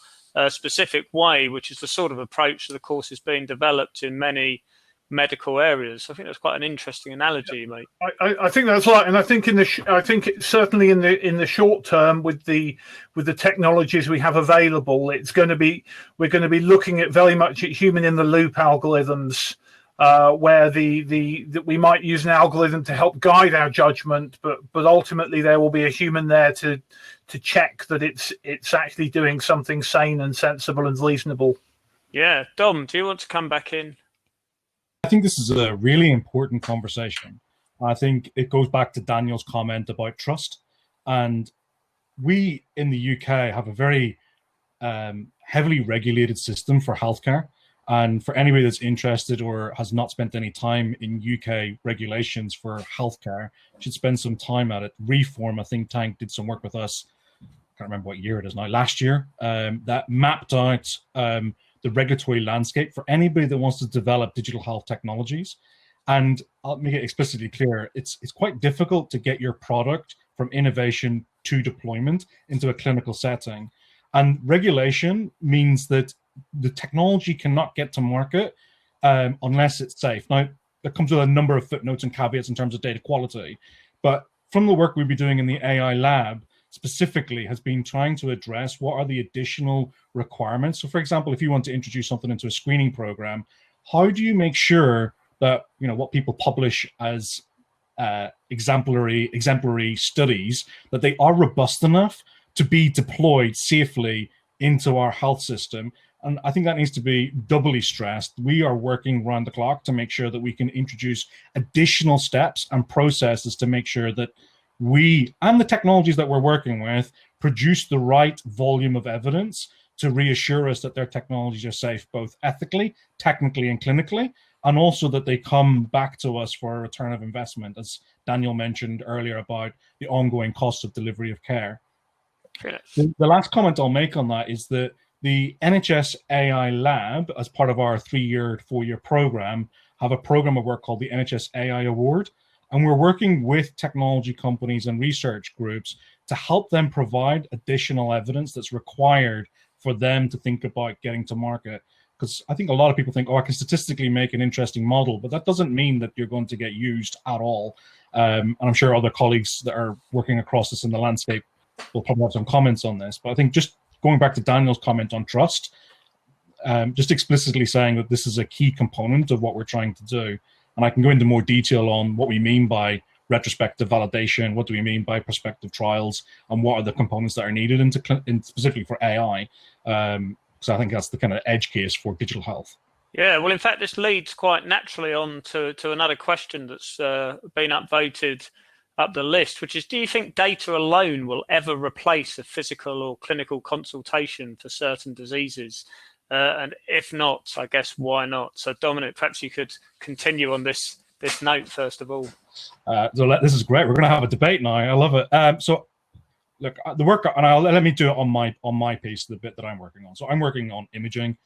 specific way, which is the sort of approach that the course is being developed in many medical areas. I think that's quite an interesting analogy, mate. I think that's right, and I think certainly in the short term with the technologies we have available, we're going to be looking at very much at human in the loop algorithms, where we might use an algorithm to help guide our judgment, but ultimately there will be a human there to check that it's actually doing something sane and sensible and reasonable. Yeah, Dom, do you want to come back in? I think this is a really important conversation. I think it goes back to Daniel's comment about trust. And we in the UK have a very heavily regulated system for healthcare. And for anybody that's interested or has not spent any time in UK regulations for healthcare, should spend some time at it. Reform, a think tank, did some work with us. I can't remember what year it is now, last year, that mapped out the regulatory landscape for anybody that wants to develop digital health technologies. And I'll make it explicitly clear, it's quite difficult to get your product from innovation to deployment into a clinical setting. And regulation means that the technology cannot get to market unless it's safe. Now, that comes with a number of footnotes and caveats in terms of data quality. But from the work we'll be doing in the AI lab, specifically has been trying to address what are the additional requirements. So for example, if you want to introduce something into a screening program, how do you make sure that what people publish as exemplary studies, that they are robust enough to be deployed safely into our health system? And I think that needs to be doubly stressed. We are working round the clock to make sure that we can introduce additional steps and processes to make sure that we and the technologies that we're working with produce the right volume of evidence to reassure us that their technologies are safe, both ethically, technically, and clinically, and also that they come back to us for a return of investment, as Daniel mentioned earlier about the ongoing cost of delivery of care. Yes. The last comment I'll make on that is that the Nhs AI Lab, as part of our 4-year program, have a program of work called the Nhs Ai Award. And we're working with technology companies and research groups to help them provide additional evidence that's required for them to think about getting to market. because I think a lot of people think, oh, I can statistically make an interesting model, but that doesn't mean that you're going to get used at all. And I'm sure other colleagues that are working across this in the landscape will probably have some comments on this. But I think just going back to Daniel's comment on trust, just explicitly saying that this is a key component of what we're trying to do. And I can go into more detail on what we mean by retrospective validation, what do we mean by prospective trials, and what are the components that are needed specifically for AI. So I think that's the kind of edge case for digital health. Yeah, well, in fact, this leads quite naturally on to another question that's been upvoted up the list, which is, do you think data alone will ever replace a physical or clinical consultation for certain diseases? And if not, I guess why not? So Dominic, perhaps you could continue on this note first of all. So this is great. We're going to have a debate now. I love it. So look, the work, and let me do it on my piece, the bit that I'm working on. So I'm working on imaging,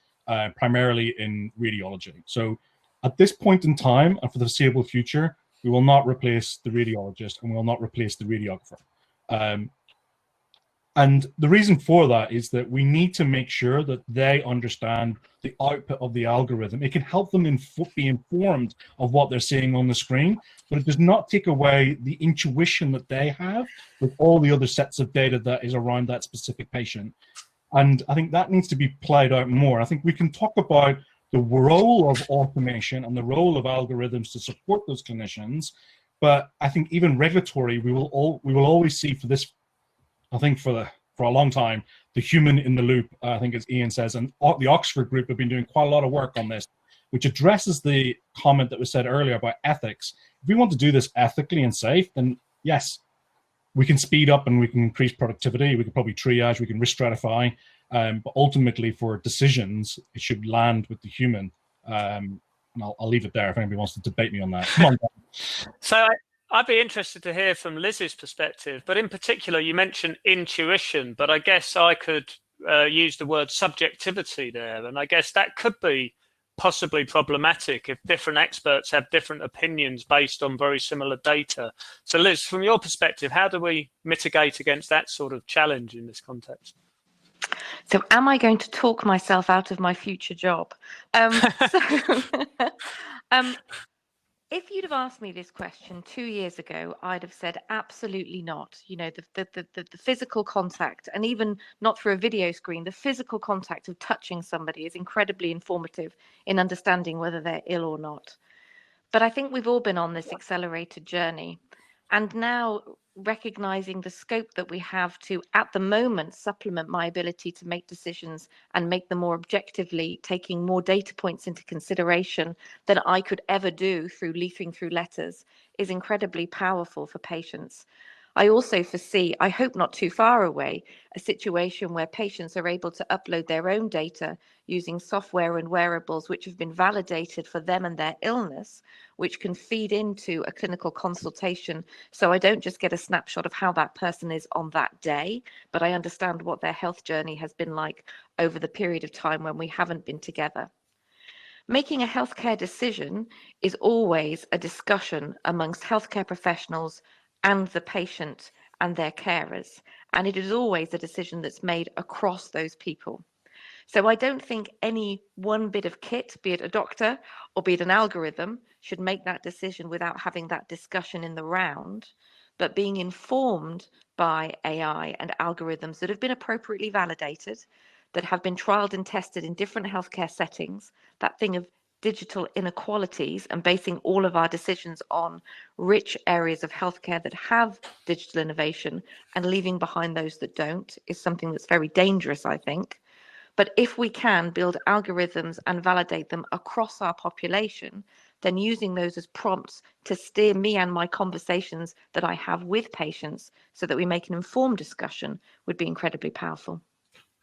primarily in radiology. So at this point in time, and for the foreseeable future, we will not replace the radiologist and we will not replace the radiographer. And the reason for that is that we need to make sure that they understand the output of the algorithm. It can help them be informed of what they're seeing on the screen, but it does not take away the intuition that they have with all the other sets of data that is around that specific patient. And I think that needs to be played out more. I think we can talk about the role of automation and the role of algorithms to support those clinicians, but I think even regulatory, we will always see for this, I think for a long time, the human in the loop, I think as Ian says, and the Oxford group have been doing quite a lot of work on this, which addresses the comment that was said earlier about ethics. If we want to do this ethically and safe, then yes, we can speed up and we can increase productivity. We can probably triage, we can risk stratify, but ultimately for decisions, it should land with the human. And I'll leave it there if anybody wants to debate me on that. Come on. So I'd be interested to hear from Liz's perspective, but in particular, you mentioned intuition, but I guess I could use the word subjectivity there. And I guess that could be possibly problematic if different experts have different opinions based on very similar data. So Liz, from your perspective, how do we mitigate against that sort of challenge in this context? So am I going to talk myself out of my future job? If you'd have asked me this question 2 years ago, I'd have said absolutely not. You know, the physical contact, and even not through a video screen, the physical contact of touching somebody is incredibly informative in understanding whether they're ill or not. But I think we've all been on this accelerated journey. And now recognizing the scope that we have to, at the moment, supplement my ability to make decisions and make them more objectively, taking more data points into consideration than I could ever do through leafing through letters, is incredibly powerful for patients. I also foresee, I hope not too far away, a situation where patients are able to upload their own data using software and wearables which have been validated for them and their illness, which can feed into a clinical consultation. So I don't just get a snapshot of how that person is on that day, but I understand what their health journey has been like over the period of time when we haven't been together. Making a healthcare decision is always a discussion amongst healthcare professionals and the patient and their carers. And it is always a decision that's made across those people. So I don't think any one bit of kit, be it a doctor or be it an algorithm, should make that decision without having that discussion in the round, but being informed by AI and algorithms that have been appropriately validated, that have been trialed and tested in different healthcare settings, that thing of digital inequalities and basing all of our decisions on rich areas of healthcare that have digital innovation and leaving behind those that don't is something that's very dangerous, I think. But if we can build algorithms and validate them across our population, then using those as prompts to steer me and my conversations that I have with patients so that we make an informed discussion would be incredibly powerful.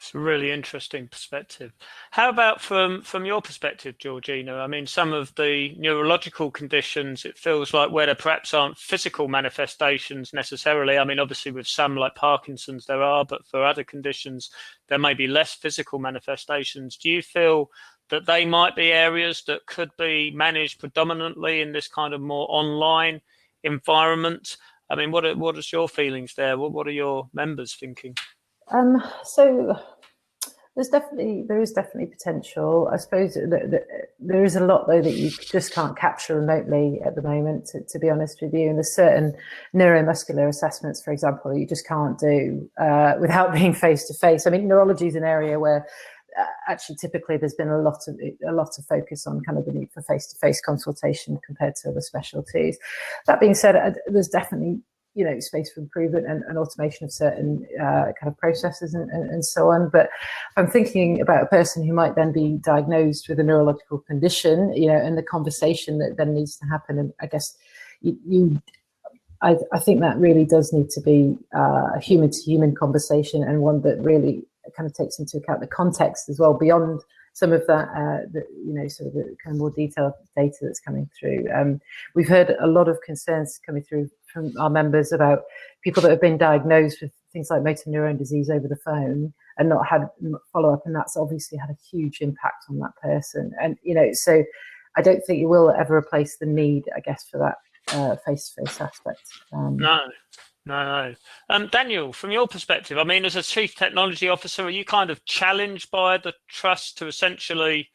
It's a really interesting perspective. How about from your perspective, Georgina? I mean, some of the neurological conditions, it feels like where there perhaps aren't physical manifestations necessarily. I mean, obviously with some like Parkinson's there are, but for other conditions, there may be less physical manifestations. Do you feel that they might be areas that could be managed predominantly in this kind of more online environment? I mean, what are your feelings there? What are your members thinking? So There is definitely potential. I suppose there is a lot though that you just can't capture remotely at the moment, to be honest with you. And there's certain neuromuscular assessments, for example, you just can't do without being face to face. I mean, neurology is an area where actually typically there's been a lot of focus on kind of the need for face to face consultation compared to other specialties. That being said, there's definitely space for improvement and automation of certain kind of processes and so on. But I'm thinking about a person who might then be diagnosed with a neurological condition, and the conversation that then needs to happen. And I guess I think that really does need to be a human to human conversation, and one that really kind of takes into account the context as well, beyond some of that, sort of the kind of more detailed data that's coming through. We've heard a lot of concerns coming through from our members about people that have been diagnosed with things like motor neuron disease over the phone and not had follow-up, and that's obviously had a huge impact on that person. And, so I don't think it will ever replace the need, I guess, for that face-to-face aspect. No. Daniel, from your perspective, I mean, as a chief technology officer, are you kind of challenged by the trust to essentially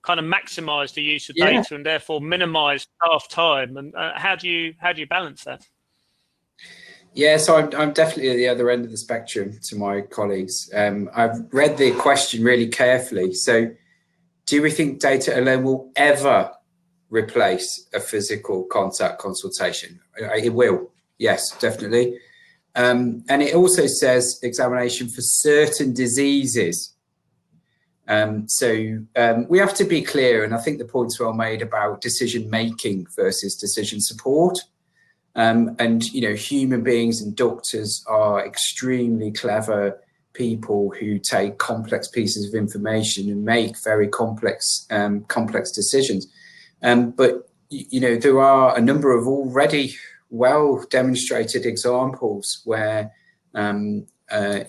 kind of maximize the use of data and therefore minimize staff time? And how do you balance that? Yeah, so I'm definitely at the other end of the spectrum to my colleagues. I've read the question really carefully. So do we think data alone will ever replace a physical contact consultation? It will. Yes, definitely. And it also says examination for certain diseases. So we have to be clear, and I think the point's well made about decision making versus decision support. And human beings and doctors are extremely clever people who take complex pieces of information and make very complex decisions. But there are a number of already well demonstrated examples where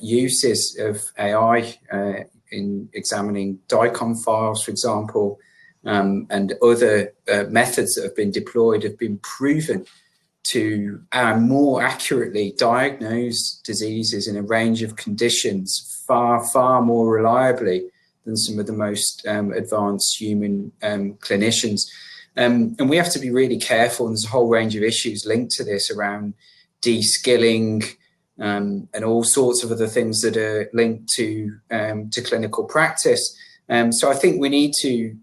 uses of AI in examining DICOM files, for example, and other methods that have been deployed have been proven to more accurately diagnose diseases in a range of conditions far more reliably than some of the most advanced human clinicians. And we have to be really careful, and there's a whole range of issues linked to this around de-skilling and all sorts of other things that are linked to clinical practice. So I think we need to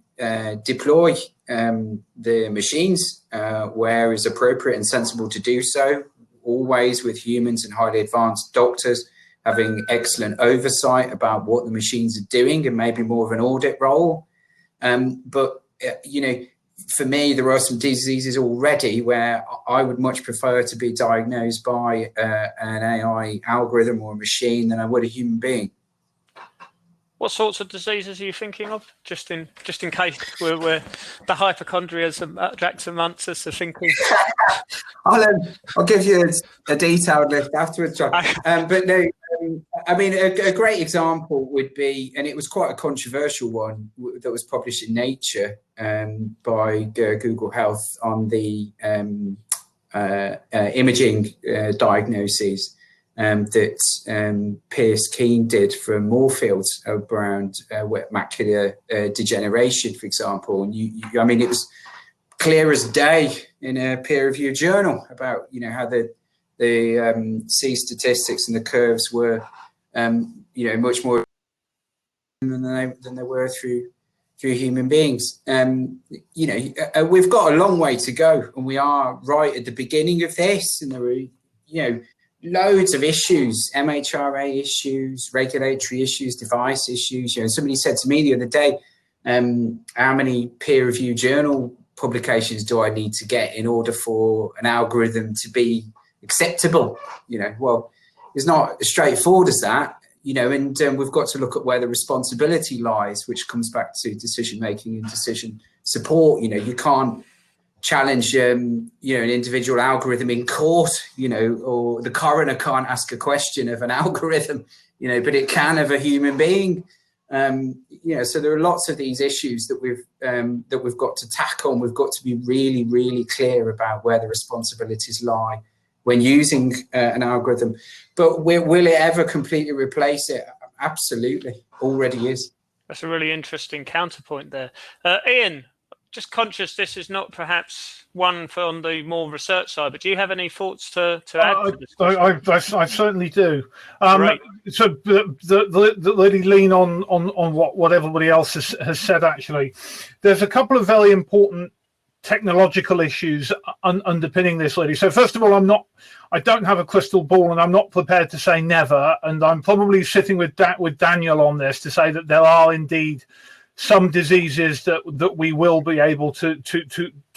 deploy the machines where is appropriate and sensible to do so, always with humans and highly advanced doctors having excellent oversight about what the machines are doing and maybe more of an audit role. But for me, there are some diseases already where I would much prefer to be diagnosed by an AI algorithm or a machine than I would a human being. What sorts of diseases are you thinking of? Just in case we're the hypochondrias of Jackson amongst us are thinking. I'll give you a detailed list afterwards, John. But no, I mean, a great example would be, and it was quite a controversial one that was published in Nature by Google Health on the imaging diagnoses that Pierce Keane did for Moorfields around wet macular degeneration, for example. And I mean, it was clear as day in a peer-reviewed journal about how the C statistics and the curves were much more than they were through human beings. We've got a long way to go, and we are right at the beginning of this, and there are loads of issues, MHRA issues, regulatory issues, device issues. Somebody said to me the other day, how many peer-reviewed journal publications do I need to get in order for an algorithm to be acceptable? Well, it's not as straightforward as that, and we've got to look at where the responsibility lies, which comes back to decision making and decision support. You can't challenge an individual algorithm in court, or the coroner can't ask a question of an algorithm, but it can of a human being. So there are lots of these issues that we've got to tackle, and we've got to be really, really clear about where the responsibilities lie when using an algorithm. But will it ever completely replace it? absolutely, already is. That's a really interesting counterpoint there. Ian, just conscious this is not perhaps one for on the more research side, but do you have any thoughts to add to this question? I certainly do. Great. So let me lean on what everybody else has said. Actually, there's a couple of very important technological issues underpinning this, lady. So first of all, I don't have a crystal ball, and I'm not prepared to say never. And I'm probably sitting with Daniel on this to say that there are indeed some diseases that we will be able to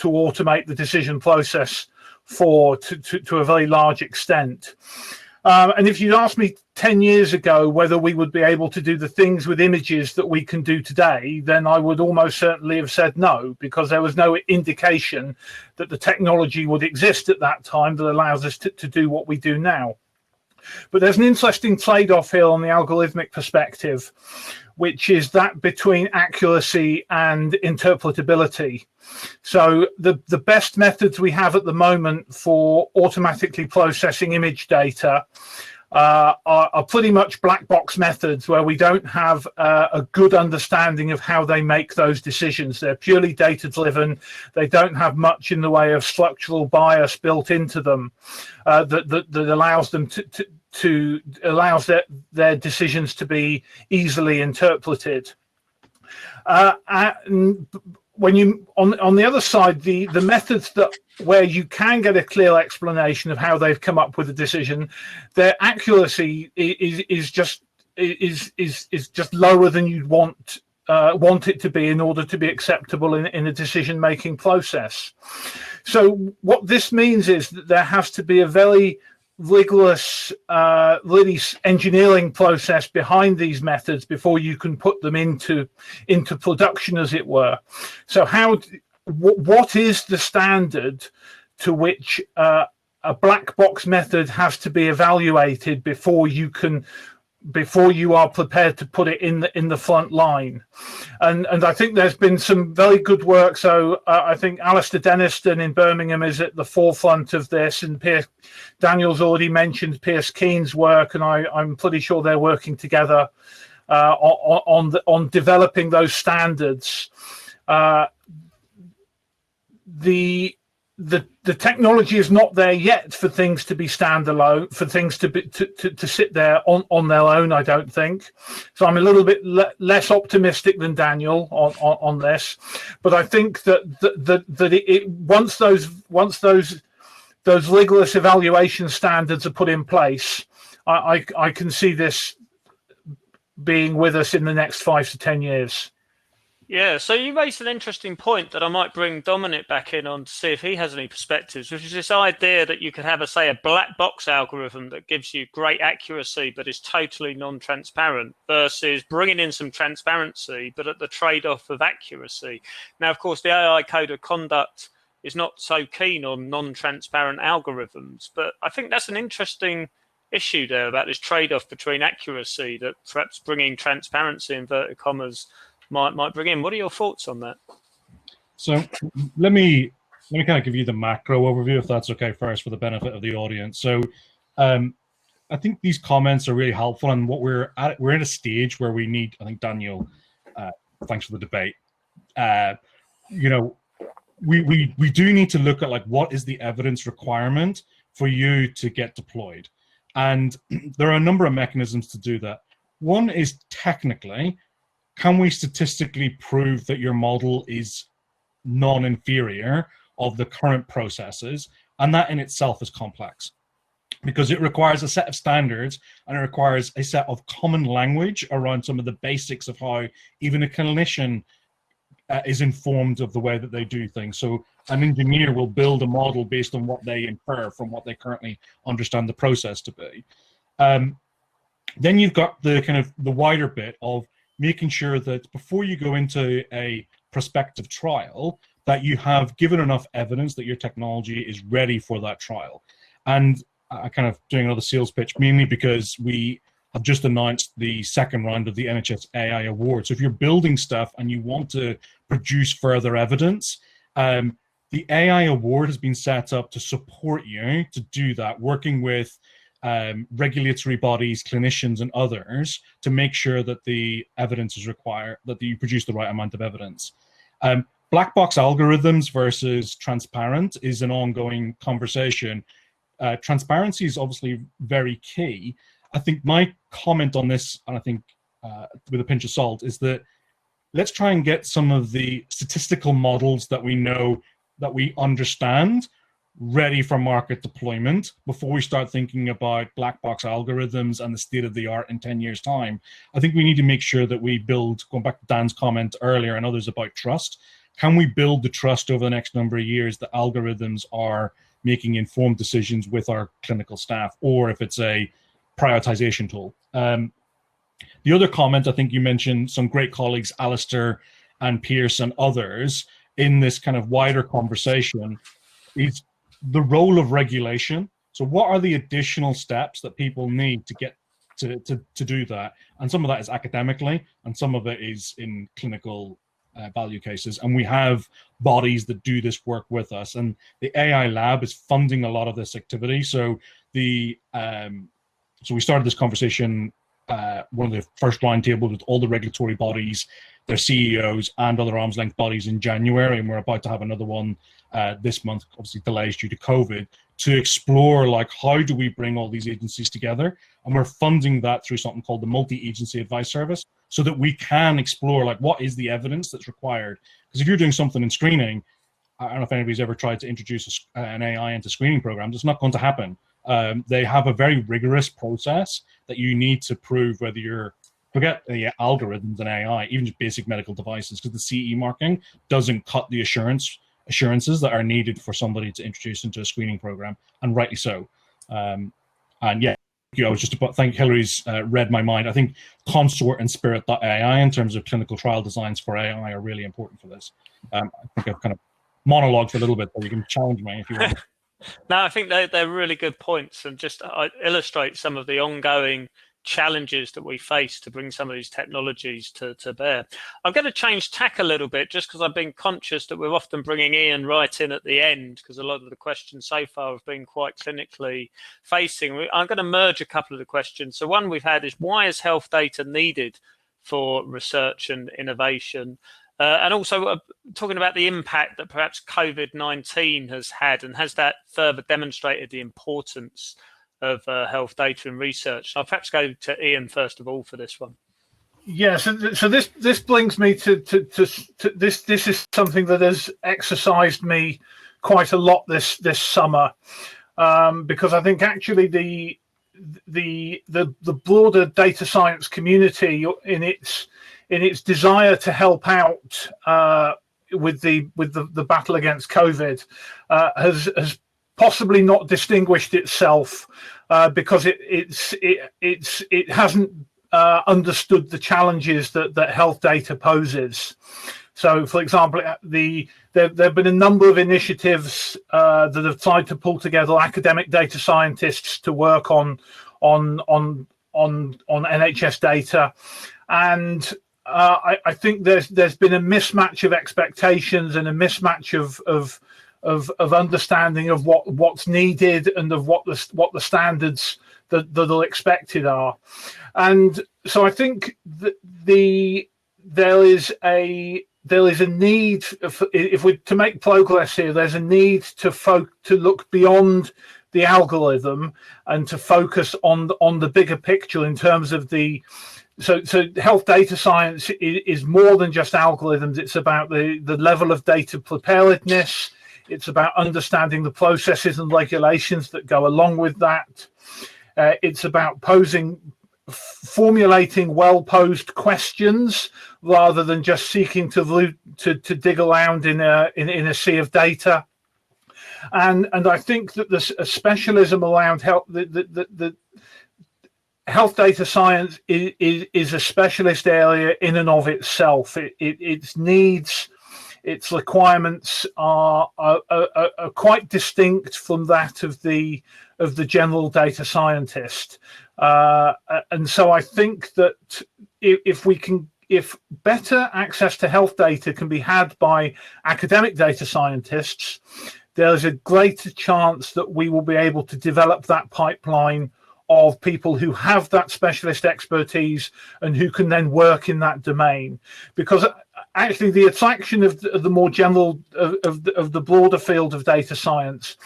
automate the decision process for to a very large extent. And if you'd asked me 10 years ago whether we would be able to do the things with images that we can do today, then I would almost certainly have said no, because there was no indication that the technology would exist at that time that allows us to do what we do now. But there's an interesting trade-off here on the algorithmic perspective, which is that between accuracy and interpretability. So the best methods we have at the moment for automatically processing image data are pretty much black box methods where we don't have a good understanding of how they make those decisions. They're purely data driven. They don't have much in the way of structural bias built into them that allows them to allows their decisions to be easily interpreted. When you on the other side, the methods that where you can get a clear explanation of how they've come up with a decision, their accuracy is just lower than you'd want it to be in order to be acceptable in a decision making process. So what this means is that there has to be a very rigorous really engineering process behind these methods before you can put them into production, as it were. So what is the standard to which a black box method has to be evaluated before you are prepared to put it in the front line? And I think there's been some very good work. So I think Alistair Denniston in Birmingham is at the forefront of this, and Daniel's already mentioned Pierce Keen's work, and I'm pretty sure they're working together on developing those standards. The technology is not there yet for things to be standalone, for things to sit there on their own, I don't think. So I'm a little bit less optimistic than Daniel on this, but I think that once those rigorous evaluation standards are put in place, I can see this being with us in the next 5 to 10 years. Yeah, so you raised an interesting point that I might bring Dominic back in on to see if he has any perspectives, which is this idea that you could have, a black box algorithm that gives you great accuracy but is totally non-transparent versus bringing in some transparency but at the trade-off of accuracy. Now, of course, the AI Code of Conduct is not so keen on non-transparent algorithms, but I think that's an interesting issue there about this trade-off between accuracy that perhaps bringing transparency, inverted commas, might bring in. What are your thoughts on that? So let me kind of give you the macro overview, if that's okay, first, for the benefit of the audience. So I think these comments are really helpful, and what we're in a stage where we need, I think, Daniel, thanks for the debate. We do need to look at what is the evidence requirement for you to get deployed, and there are a number of mechanisms to do that. One is technically, can we statistically prove that your model is non-inferior of the current processes? And that in itself is complex because it requires a set of standards and it requires a set of common language around some of the basics of how even a clinician is informed of the way that they do things. So an engineer will build a model based on what they infer from what they currently understand the process to be. Then you've got the wider bit of making sure that before you go into a prospective trial, that you have given enough evidence that your technology is ready for that trial. And I kind of doing another sales pitch, mainly because we have just announced the second round of the Nhs Ai Award. So if you're building stuff and you want to produce further evidence, the AI Award has been set up to support you to do that, working with regulatory bodies, clinicians, and others to make sure that the evidence is required, that you produce the right amount of evidence. Black box algorithms versus transparent is an ongoing conversation. Transparency is obviously very key. I think my comment on this, and I think with a pinch of salt, is that let's try and get some of the statistical models that we know, that we understand, ready for market deployment before we start thinking about black box algorithms and the state of the art in 10 years' time. I think we need to make sure that we build, going back to Dan's comment earlier and others about trust, can we build the trust over the next number of years that algorithms are making informed decisions with our clinical staff, or if it's a prioritization tool. The other comment, I think you mentioned some great colleagues, Alistair and Pierce and others, in this kind of wider conversation, is the role of regulation. So what are the additional steps that people need to get to do that? And some of that is academically, and some of it is in clinical value cases. And we have bodies that do this work with us. And the AI Lab is funding a lot of this activity. So we started this conversation, one of the first roundtables with all the regulatory bodies, their CEOs and other arm's length bodies in January, and we're about to have another one this month, obviously delays due to COVID, to explore like how do we bring all these agencies together. And we're funding that through something called the Multi-Agency Advice Service, so that we can explore like what is the evidence that's required. Because if you're doing something in screening, I don't know if anybody's ever tried to introduce an AI into screening programs, it's not going to happen. They have a very rigorous process that you need to prove whether you're, forget the algorithms and AI, even just basic medical devices, because the CE marking doesn't cut the assurances that are needed for somebody to introduce into a screening program, and rightly so. And yeah, I was just about, thank Hillary's read my mind. I think Consort and Spirit.ai in terms of clinical trial designs for AI are really important for this. I think I've kind of monologued for a little bit, but you can challenge me if you want. No, I think they're really good points, and just illustrate some of the ongoing challenges that we face to bring some of these technologies to bear. I'm going to change tack a little bit, just because I've been conscious that we're often bringing Ian right in at the end, because a lot of the questions so far have been quite clinically facing. I'm going to merge a couple of the questions. So one we've had is, why is health data needed for research and innovation? And also talking about the impact that perhaps COVID-19 has had, and has that further demonstrated the importance of health data and research? I'll perhaps go to Ian first of all for this one. Yeah, so this brings me to this. This is something that has exercised me quite a lot this summer, because I think actually the broader data science community, in its desire to help out with the battle against COVID, has possibly not distinguished itself because it hasn't understood the challenges that health data poses. So, for example, there have been a number of initiatives that have tried to pull together academic data scientists to work on NHS data, and I think there's been a mismatch of expectations and a mismatch of understanding of what's needed and of what the standards that are expected are. And so I think that there is a need, if we're to make progress here, there's a need to look beyond the algorithm and to focus on the bigger picture in terms of so health data science is more than just algorithms. It's about the level of data preparedness. It's about understanding the processes and regulations that go along with that. It's about formulating well-posed questions rather than just seeking to dig around in a sea of data. And I think that there's a specialism around health. The health data science is a specialist area in and of itself. Its needs, its requirements are quite distinct from that of the general data scientist. And so I think that if better access to health data can be had by academic data scientists, there's a greater chance that we will be able to develop that pipeline of people who have that specialist expertise and who can then work in that domain. Because actually the attraction of the more general, of the broader field of data science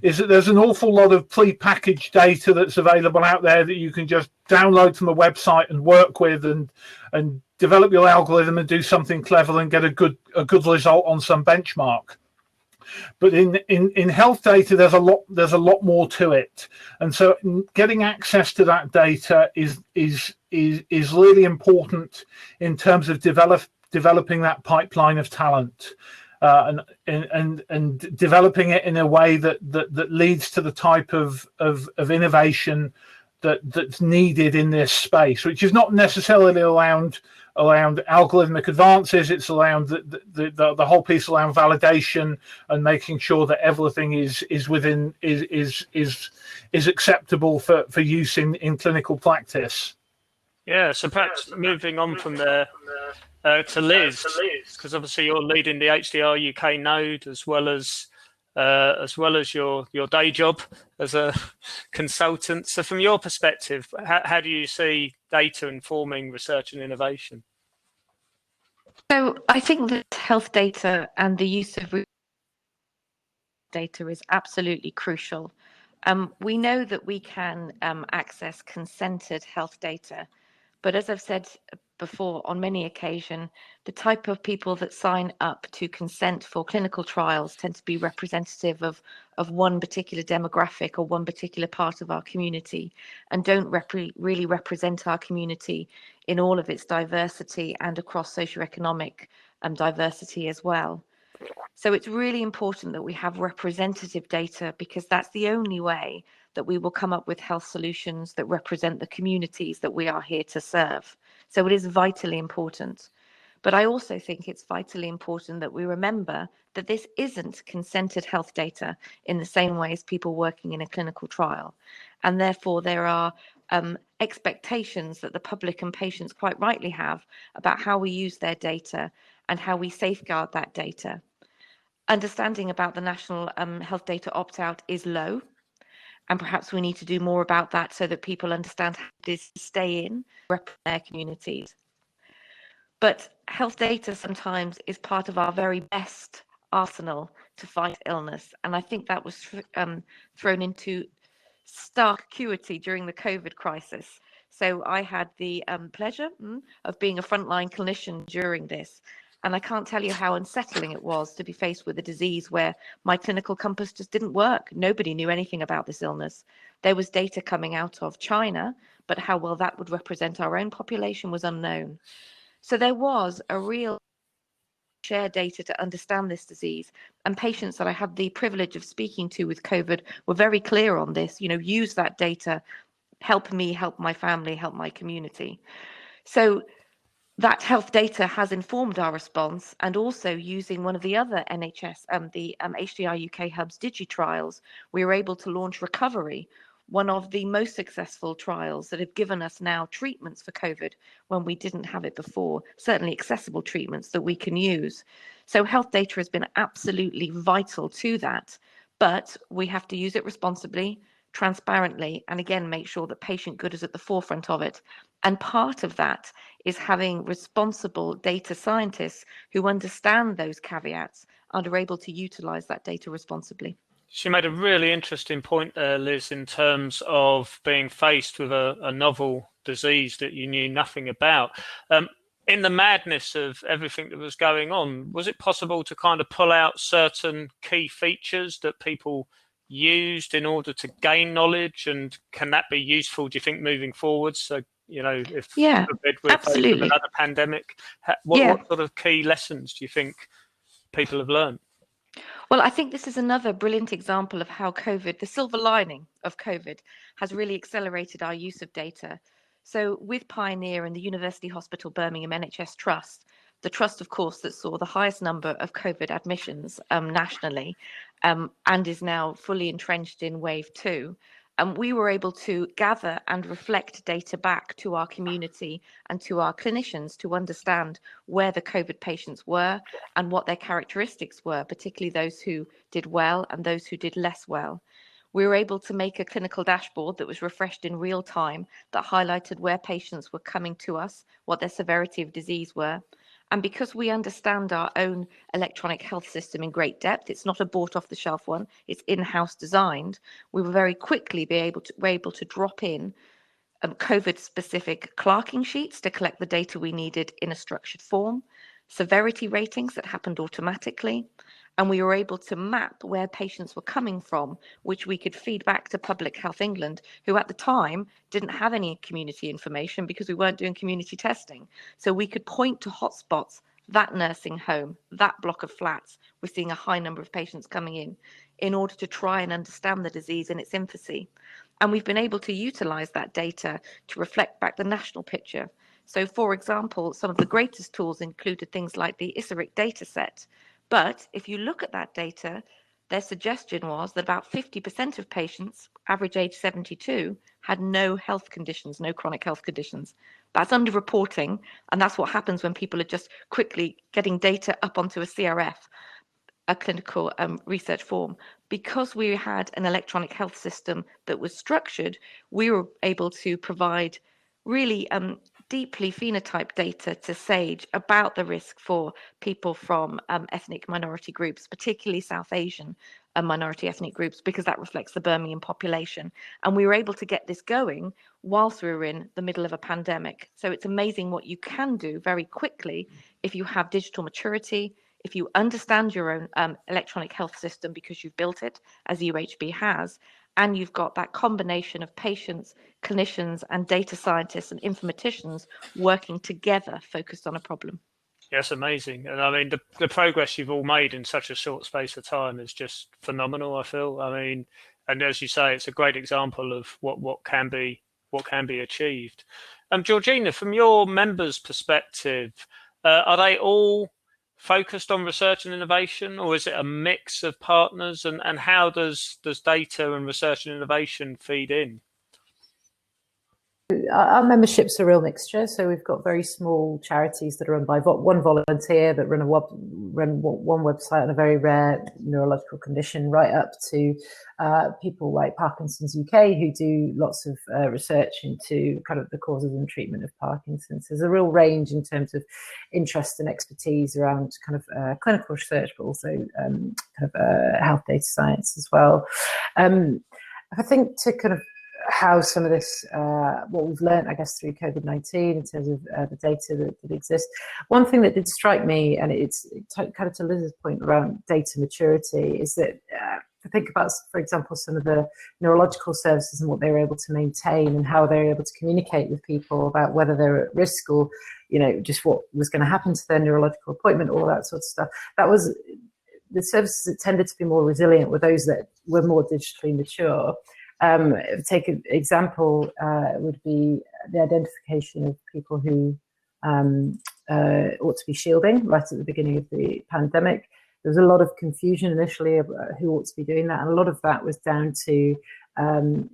is that there's an awful lot of pre-packaged data that's available out there that you can just download from a website and work with and develop your algorithm and do something clever and get a good result on some benchmark. But in health data, there's a lot more to it, and so getting access to that data is really important in terms of developing that pipeline of talent, and developing it in a way that leads to the type of innovation that's needed in this space, which is not necessarily around algorithmic advances. It's around the whole piece around validation and making sure that everything is acceptable for use in clinical practice. Yeah, so perhaps moving on from there to Liz, because obviously you're leading the HDR UK node as well as your day job as a consultant. So from your perspective, how do you see data informing research and innovation? So I think that health data and the use of data is absolutely crucial. We know that we can access consented health data, but as I've said before on many occasions, the type of people that sign up to consent for clinical trials tend to be representative of one particular demographic or one particular part of our community, and don't really represent our community in all of its diversity and across socioeconomic diversity as well. So it's really important that we have representative data, because that's the only way that we will come up with health solutions that represent the communities that we are here to serve. So it is vitally important. But I also think it's vitally important that we remember that this isn't consented health data in the same way as people working in a clinical trial. And therefore there are expectations that the public and patients quite rightly have about how we use their data and how we safeguard that data. Understanding about the national health data opt-out is low, and perhaps we need to do more about that so that people understand how it is to stay in their communities. But health data sometimes is part of our very best arsenal to fight illness, and I think that was thrown into stark acuity during the COVID crisis. So I had the pleasure of being a frontline clinician during this. And I can't tell you how unsettling it was to be faced with a disease where my clinical compass just didn't work. Nobody knew anything about this illness. There was data coming out of China, but how well that would represent our own population was unknown. So there was a real share data to understand this disease. And patients that I had the privilege of speaking to with COVID were very clear on this, use that data, help me, help my family, help my community. So that health data has informed our response, and also using one of the other NHS, the HDR UK Hub's DigiTrials, we were able to launch Recovery, one of the most successful trials that have given us now treatments for COVID when we didn't have it before, certainly accessible treatments that we can use. So health data has been absolutely vital to that, but we have to use it responsibly, transparently, and again, make sure that patient good is at the forefront of it. And part of that is having responsible data scientists who understand those caveats and are able to utilize that data responsibly. She made a really interesting point there, Liz, in terms of being faced with a novel disease that you knew nothing about. In the madness of everything that was going on, was it possible to kind of pull out certain key features that people used in order to gain knowledge, and can that be useful, do you think, moving forward? So if we're faced with another pandemic, what sort of key lessons do you think people have learned? Well, I think this is another brilliant example of how COVID, the silver lining of COVID, has really accelerated our use of data. So with Pioneer and the University Hospital Birmingham NHS Trust, the trust, of course, that saw the highest number of COVID admissions nationally, and is now fully entrenched in wave 2, we were able to gather and reflect data back to our community and to our clinicians to understand where the COVID patients were and what their characteristics were, particularly those who did well and those who did less well. We were able to make a clinical dashboard that was refreshed in real time that highlighted where patients were coming to us, what their severity of disease were. And because we understand our own electronic health system in great depth, it's not a bought off the shelf one, it's in-house designed, we were very quickly able to drop in COVID specific clerking sheets to collect the data we needed in a structured form, severity ratings that happened automatically, and we were able to map where patients were coming from, which we could feed back to Public Health England, who at the time didn't have any community information because we weren't doing community testing. So we could point to hotspots, that nursing home, that block of flats, we're seeing a high number of patients coming in order to try and understand the disease in its infancy. And we've been able to utilize that data to reflect back the national picture. So for example, some of the greatest tools included things like the ISARIC data set. But if you look at that data, their suggestion was that about 50% of patients, average age 72, had no health conditions, no chronic health conditions. That's underreporting, and that's what happens when people are just quickly getting data up onto a CRF, a clinical research form. Because we had an electronic health system that was structured, we were able to provide really deeply phenotype data to SAGE about the risk for people from ethnic minority groups, particularly South Asian minority ethnic groups, because that reflects the Birmingham population. And we were able to get this going whilst we were in the middle of a pandemic. So it's amazing what you can do very quickly if you have digital maturity, if you understand your own electronic health system because you've built it, as UHB has, and you've got that combination of patients, clinicians, and data scientists and informaticians working together focused on a problem. Yes, amazing. And I mean, the progress you've all made in such a short space of time is just phenomenal, I feel. I mean, and as you say, it's a great example of what can be achieved. Georgina, from your members' perspective, are they all focused on research and innovation, or is it a mix of partners, and how does data and research and innovation feed in? Our membership's a real mixture. So we've got very small charities that are run by one volunteer that run one website on a very rare neurological condition, right up to people like Parkinson's UK, who do lots of research into kind of the causes and treatment of Parkinson's. There's a real range in terms of interest and expertise around kind of clinical research, but also kind of health data science as well. I think to kind of how some of this, what we've learned, I guess, through COVID-19 in terms of the data that exists. One thing that did strike me, and it's kind of to Liz's point around data maturity, is that to think about, for example, some of the neurological services and what they were able to maintain and how they were able to communicate with people about whether they were at risk or, you know, just what was going to happen to their neurological appointment, all that sort of stuff. That was the services that tended to be more resilient were those that were more digitally mature. Take an example would be the identification of people who ought to be shielding right at the beginning of the pandemic. There was a lot of confusion initially about who ought to be doing that, and a lot of that was down to kind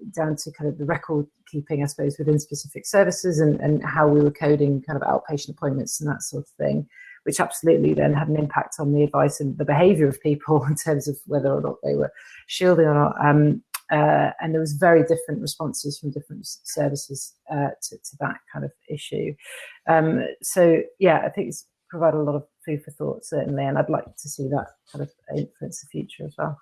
of the record keeping, I suppose, within specific services and how we were coding kind of outpatient appointments and that sort of thing, which absolutely then had an impact on the advice and the behaviour of people in terms of whether or not they were shielding or not. And there was very different responses from different services to that kind of issue. So yeah, I think it's provided a lot of food for thought, certainly, and I'd like to see that kind of influence the future as well.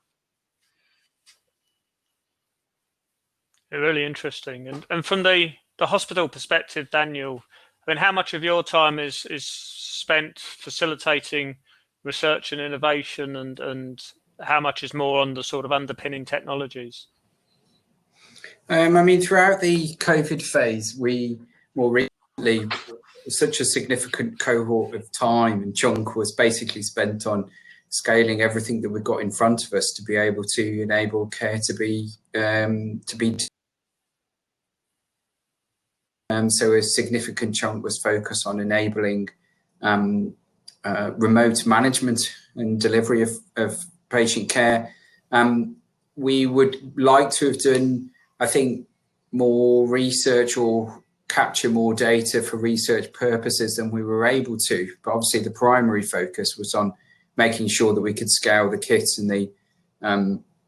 Really interesting. And from the hospital perspective, Daniel, I mean, how much of your time is spent facilitating research and innovation, and how much is more on the sort of underpinning technologies? I mean, throughout the COVID phase, we more recently, such a significant cohort of time and chunk was basically spent on scaling everything that we've got in front of us to be able to enable care to be so a significant chunk was focused on enabling remote management and delivery of patient care. We would like to have done, I think, more research or capture more data for research purposes than we were able to. But obviously the primary focus was on making sure that we could scale the kit and the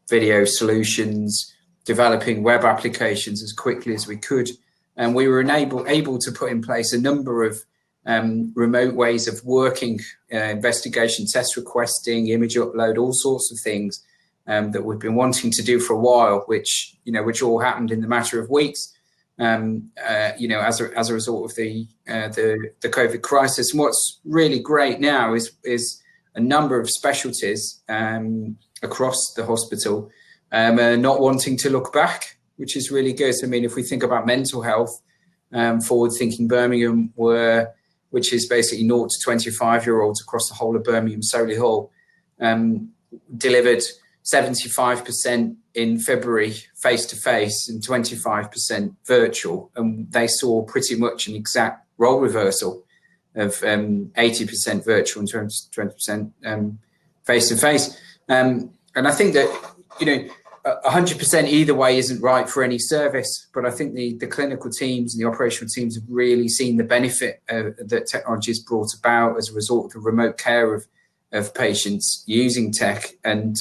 video solutions developing web applications as quickly as we could. And we were able to put in place a number of remote ways of working, investigation, test requesting, image upload, all sorts of things that we've been wanting to do for a while, which all happened in the matter of weeks, as a result of the COVID crisis. And what's really great now is a number of specialties across the hospital not wanting to look back, which is really good. I mean, if we think about mental health, Forward Thinking Birmingham, which is basically 0 to 25-year-olds across the whole of Birmingham, Solihull, delivered 75% in February face-to-face and 25% virtual. And they saw pretty much an exact role reversal of 80% virtual and 20% face-to-face. And I think that, 100% either way isn't right for any service, but I think the clinical teams and the operational teams have really seen the benefit that technology has brought about as a result of the remote care of patients using tech. And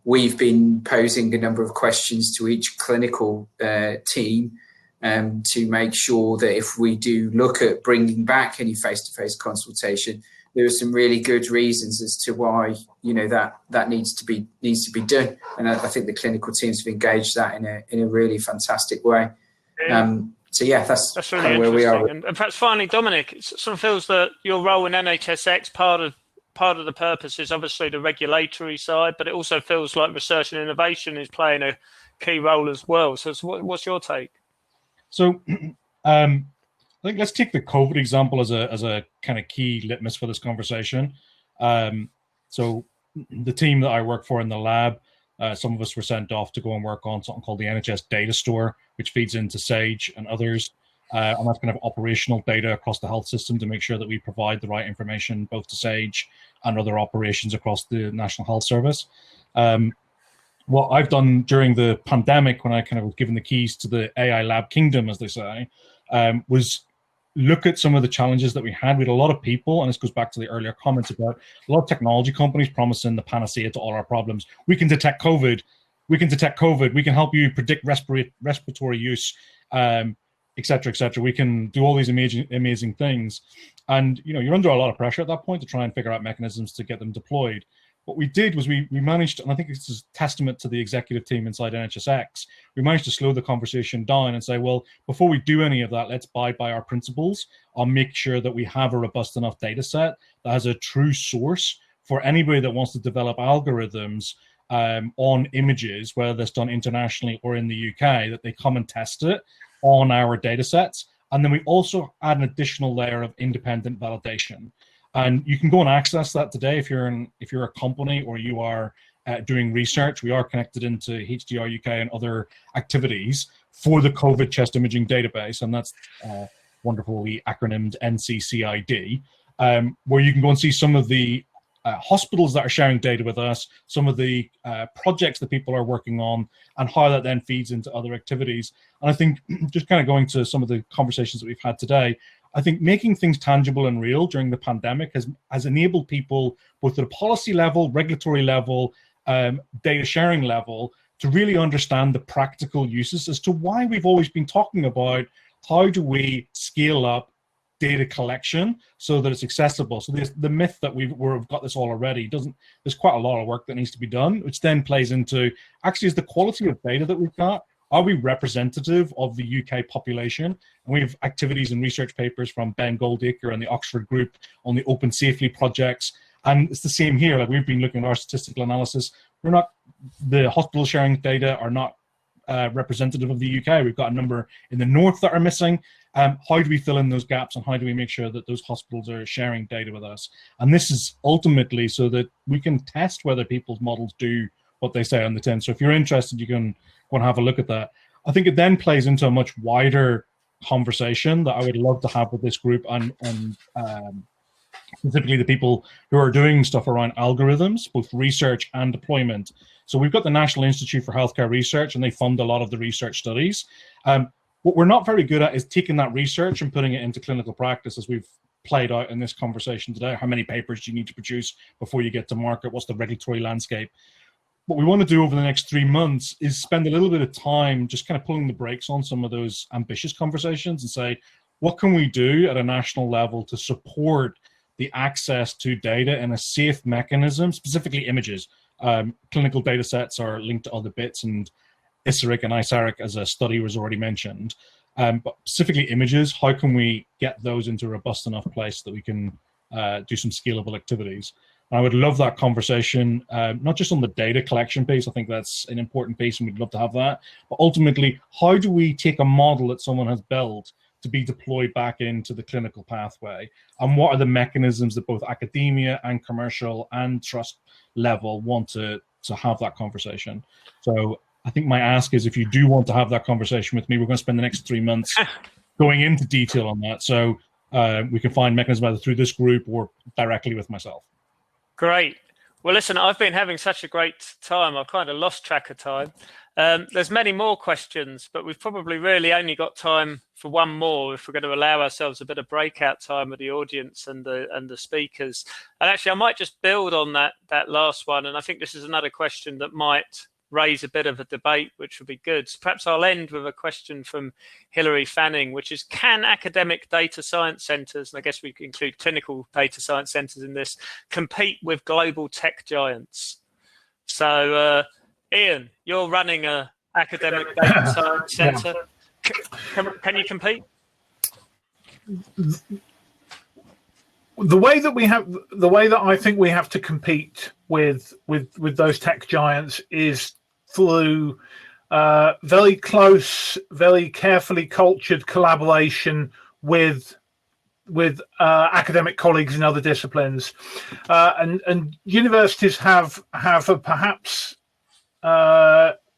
we've been posing a number of questions to each clinical team to make sure that if we do look at bringing back any face-to-face consultation, there are some really good reasons as to why that needs to be done, and I think the clinical teams have engaged that in a really fantastic way. So yeah, that's really kind of where we are. And perhaps finally, Dominic, it sort of feels that your role in NHSX, part of the purpose is obviously the regulatory side, but it also feels like research and innovation is playing a key role as well. So what's your take? So I think let's take the COVID example as a kind of key litmus for this conversation. So the team that I work for in the lab, some of us were sent off to go and work on something called the NHS Data Store, which feeds into Sage and others. And that's kind of operational data across the health system to make sure that we provide the right information both to Sage and other operations across the National Health Service. What I've done during the pandemic, when I kind of was given the keys to the AI lab kingdom, as they say, was look at some of the challenges that we had. We had a lot of people, and this goes back to the earlier comments about a lot of technology companies promising the panacea to all our problems. We can detect COVID. We can help you predict respiratory use, et cetera, et cetera. We can do all these amazing things. And, you're under a lot of pressure at that point to try and figure out mechanisms to get them deployed. What we did was we managed, and I think this is a testament to the executive team inside NHSX, we managed to slow the conversation down and say, well, before we do any of that, let's abide by our principles. I'll make sure that we have a robust enough data set that has a true source for anybody that wants to develop algorithms on images, whether that's done internationally or in the UK, that they come and test it on our data sets. And then we also add an additional layer of independent validation. And you can go and access that today if you're a company or you are doing research. We are connected into HDR UK and other activities for the COVID chest imaging database, and that's wonderfully acronymed NCCID, where you can go and see some of the hospitals that are sharing data with us, some of the projects that people are working on, and how that then feeds into other activities. And I think just kind of going to some of the conversations that we've had today, I think making things tangible and real during the pandemic has enabled people, both at a policy level, regulatory level, data sharing level, to really understand the practical uses as to why we've always been talking about how do we scale up data collection so that it's accessible. So the myth that we've got this all already there's quite a lot of work that needs to be done, which then plays into, actually, is the quality of data that we've got, are we representative of the UK population? And we have activities and research papers from Ben Goldacre and the Oxford Group on the Open Safely projects. And it's the same here. Like, we've been looking at our statistical analysis. The hospital sharing data are not representative of the UK. We've got a number in the north that are missing. How do we fill in those gaps, and how do we make sure that those hospitals are sharing data with us? And this is ultimately so that we can test whether people's models do what they say on the tin. So if you're interested, you can go and have a look at that. I think it then plays into a much wider conversation that I would love to have with this group and specifically the people who are doing stuff around algorithms, both research and deployment. So we've got the National Institute for Healthcare Research, and they fund a lot of the research studies. What we're not very good at is taking that research and putting it into clinical practice, as we've played out in this conversation today. How many papers do you need to produce before you get to market? What's the regulatory landscape? what we want to do over the next 3 months is spend a little bit of time just kind of pulling the brakes on some of those ambitious conversations and say, what can we do at a national level to support the access to data in a safe mechanism, specifically images. Clinical data sets are linked to other bits, and ISARIC and ISARIC as a study was already mentioned. But specifically images, how can we get those into a robust enough place that we can do some scalable activities? And I would love that conversation, not just on the data collection piece, I think that's an important piece and we'd love to have that, but ultimately, how do we take a model that someone has built to be deployed back into the clinical pathway? And what are the mechanisms that both academia and commercial and trust level want to have that conversation? So I think my ask is, if you do want to have that conversation with me, we're going to spend the next 3 months going into detail on that. So we can find mechanisms either through this group or directly with myself. Great. Well, listen, I've been having such a great time. I've kind of lost track of time. There's many more questions, but we've probably really only got time for one more if we're going to allow ourselves a bit of breakout time with the audience and the speakers. And actually, I might just build on that last one. And I think this is another question that might raise a bit of a debate, which would be good. So perhaps I'll end with a question from Hilary Fanning, which is, can academic data science centres, and I guess we can include clinical data science centres in this, compete with global tech giants? So Ian, you're running a academic data science centre. Can you compete? The way that I think we have to compete with those tech giants is through very close, very carefully cultured collaboration with academic colleagues in other disciplines, and universities have a perhaps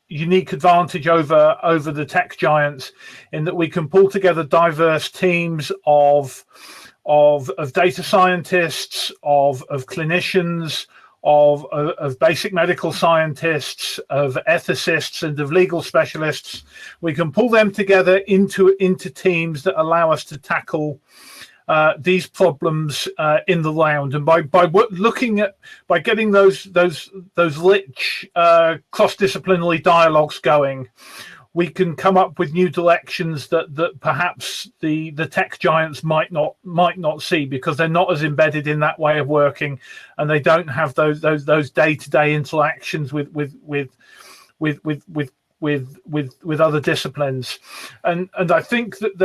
unique advantage over the tech giants in that we can pull together diverse teams of data scientists, of clinicians, of basic medical scientists, of ethicists, and of legal specialists. We can pull them together into teams that allow us to tackle these problems in the round, and by getting those rich cross-disciplinary dialogues going, we can come up with new directions that perhaps the tech giants might not see, because they're not as embedded in that way of working, and they don't have those day-to-day interactions with other disciplines. And I think that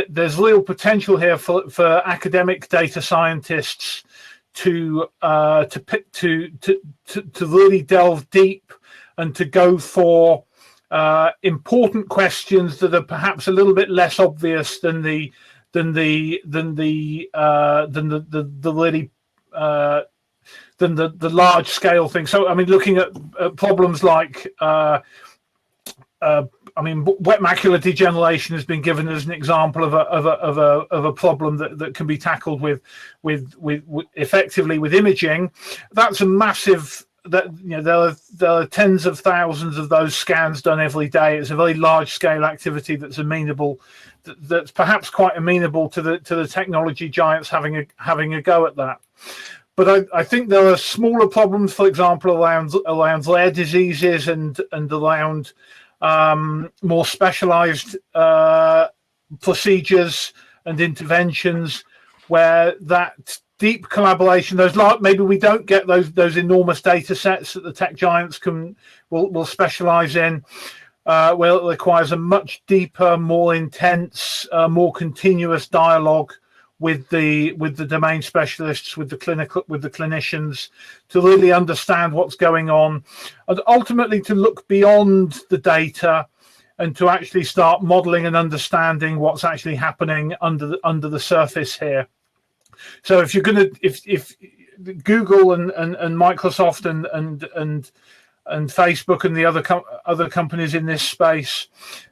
there's real potential here for academic data scientists to really delve deep and to go for important questions that are perhaps a little bit less obvious than the large scale thing. So I mean, looking at problems like wet macular degeneration has been given as an example of a problem that can be tackled with effectively with imaging. That's a massive. That, you know, there are tens of thousands of those scans done every day. It's a very large scale activity that's that's perhaps quite amenable to the technology giants having a go at that. But I think there are smaller problems, for example, around rare diseases and around more specialized procedures and interventions, where that deep collaboration, maybe we don't get those enormous data sets that the tech giants will specialize in, where it requires a much deeper, more intense, more continuous dialogue with the domain specialists, with the clinicians, to really understand what's going on, and ultimately to look beyond the data and to actually start modeling and understanding what's actually happening under the surface here. So if you're going to, if Google and Microsoft and Facebook and the other companies in this space,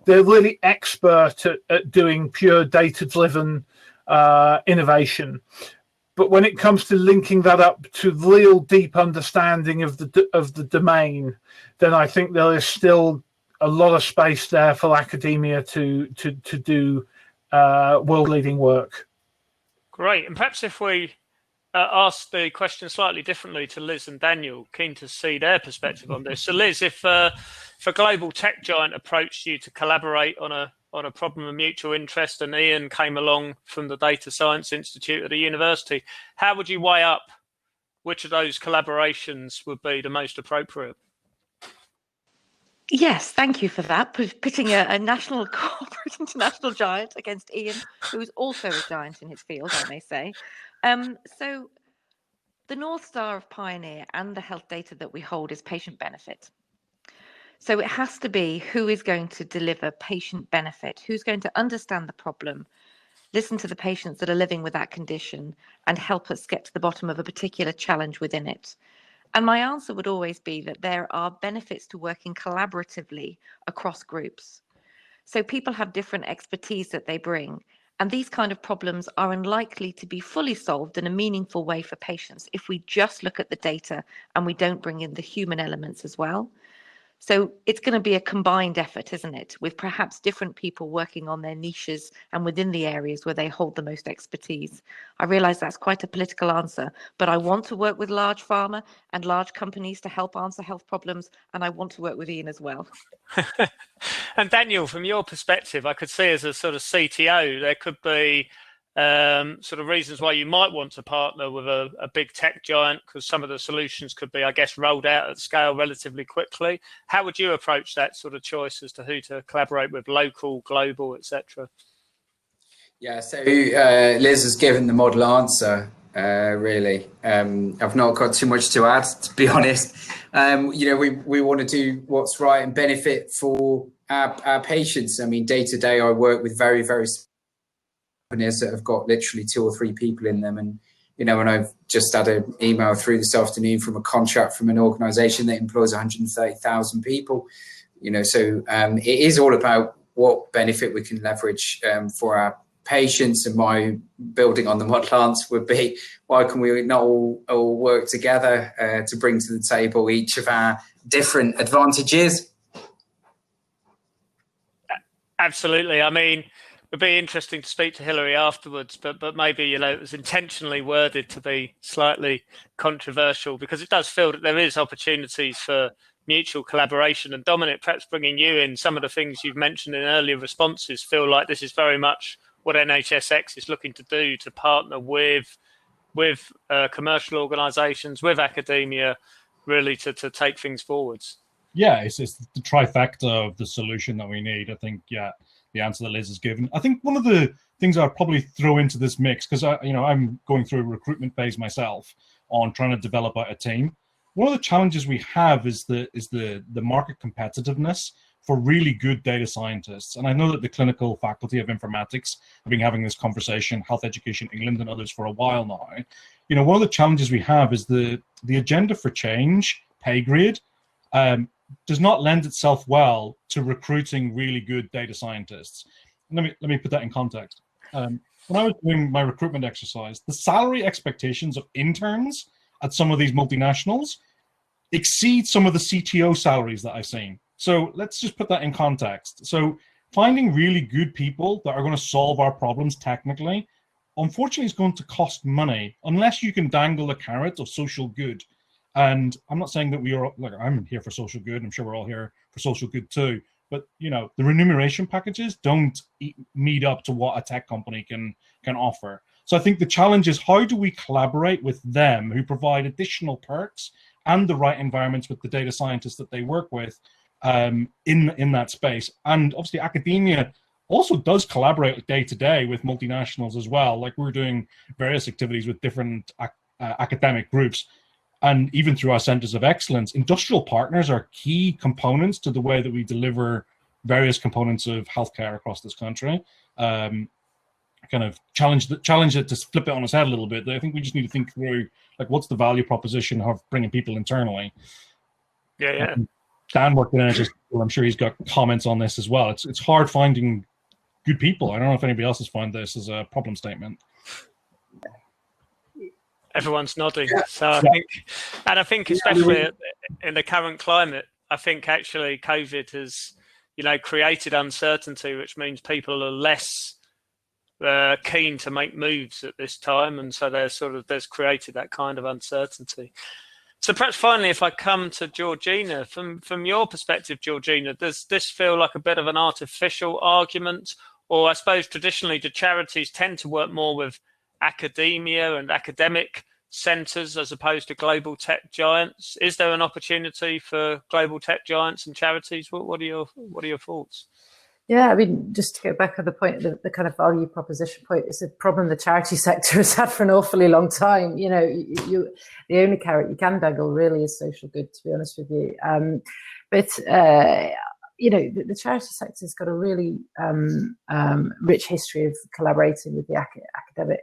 they're really expert at doing pure data-driven innovation. But when it comes to linking that up to real deep understanding of the domain, then I think there is still a lot of space there for academia to do world-leading work. Great. And perhaps if we ask the question slightly differently to Liz and Daniel. Keen to see their perspective on this. So, Liz, if a global tech giant approached you to collaborate on a problem of mutual interest, and Ian came along from the Data Science Institute at a university, how would you weigh up which of those collaborations would be the most appropriate? Yes, thank you for that. Pitting a national corporate international giant against Ian, who's also a giant in his field, I may say. So the North Star of Pioneer and the health data that we hold is patient benefit. So it has to be who is going to deliver patient benefit, who's going to understand the problem, listen to the patients that are living with that condition, and help us get to the bottom of a particular challenge within it. And my answer would always be that there are benefits to working collaboratively across groups. So people have different expertise that they bring, and these kind of problems are unlikely to be fully solved in a meaningful way for patients if we just look at the data and we don't bring in the human elements as well. So it's going to be a combined effort, isn't it? With perhaps different people working on their niches and within the areas where they hold the most expertise. I realize that's quite a political answer, but I want to work with large pharma and large companies to help answer health problems. And I want to work with Ian as well. And Daniel, from your perspective, I could see as a sort of CTO, there could be sort of reasons why you might want to partner with a big tech giant, because some of the solutions could be, I guess, rolled out at scale relatively quickly. How would you approach that sort of choice as to who to collaborate with, local, global, etc.? Yeah, so Liz has given the model answer, really. I've not got too much to add, to be honest. We want to do what's right and benefit for our patients. I mean, day to day, I work with very, very companies that have got literally 2 or 3 people in them. And, and I've just had an email through this afternoon from a contract from an organization that employs 130,000 people, so it is all about what benefit we can leverage for our patients. And my building on the model answer would be, why can we not all work together to bring to the table each of our different advantages? Absolutely. I mean, it'd be interesting to speak to Hilary afterwards, but maybe, it was intentionally worded to be slightly controversial, because it does feel that there is opportunities for mutual collaboration. And Dominic, perhaps bringing you in, some of the things you've mentioned in earlier responses feel like this is very much what NHSX is looking to do, to partner with commercial organisations, with academia, really to take things forwards. Yeah, it's the trifecta of the solution that we need. I think, the answer that Liz has given. I think one of the things I'd probably throw into this mix, because I'm going through a recruitment phase myself on trying to develop out a team. One of the challenges we have is the market competitiveness for really good data scientists. And I know that the clinical faculty of informatics have been having this conversation, Health Education England and others, for a while now. One of the challenges we have is the agenda for change pay grade does not lend itself well to recruiting really good data scientists. Let me put that in context. When I was doing my recruitment exercise, the salary expectations of interns at some of these multinationals exceed some of the CTO salaries that I've seen. So let's just put that in context. So finding really good people that are going to solve our problems technically, unfortunately, is going to cost money unless you can dangle the carrot of social good. And I'm not saying that we are, I'm here for social good. I'm sure we're all here for social good too. But, the remuneration packages don't meet up to what a tech company can offer. So I think the challenge is, how do we collaborate with them who provide additional perks and the right environments with the data scientists that they work with in that space? And obviously academia also does collaborate day to day with multinationals as well. Like, we're doing various activities with different academic groups. And even through our centers of excellence, industrial partners are key components to the way that we deliver various components of healthcare across this country. Kind of challenge it to flip it on its head a little bit. I think we just need to think through, what's the value proposition of bringing people internally. Yeah. Dan worked in NHS. Well, I'm sure he's got comments on this as well. It's hard finding good people. I don't know if anybody else has found this as a problem statement. Everyone's nodding. So I think especially in the current climate, I think actually COVID has, created uncertainty, which means people are less keen to make moves at this time, and so there's created that kind of uncertainty. So perhaps finally, if I come to Georgina, from your perspective, Georgina, does this feel like a bit of an artificial argument? Or I suppose traditionally, do charities tend to work more with academia and academic centres as opposed to global tech giants? Is there an opportunity for global tech giants and charities? What are your thoughts? Yeah, I mean, just to go back on the point, the kind of value proposition point is a problem the charity sector has had for an awfully long time. You know, the only carrot you can dangle really is social good, to be honest with you. You know, the charity sector has got a really rich history of collaborating with the academic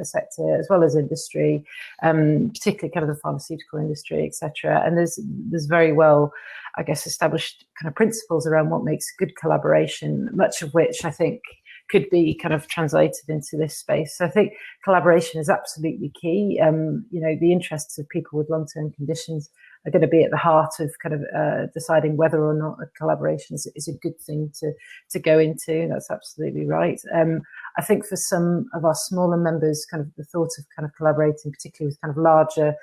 sector as well as industry, particularly kind of the pharmaceutical industry, etc. And there's very well, I guess, established kind of principles around what makes good collaboration, much of which I think could be kind of translated into this space. So I think collaboration is absolutely key. You know, the interests of people with long-term conditions are going to be at the heart of kind of deciding whether or not a collaboration is a good thing to go into. That's absolutely right. I think for some of our smaller members, kind of the thought of kind of collaborating, particularly with kind of larger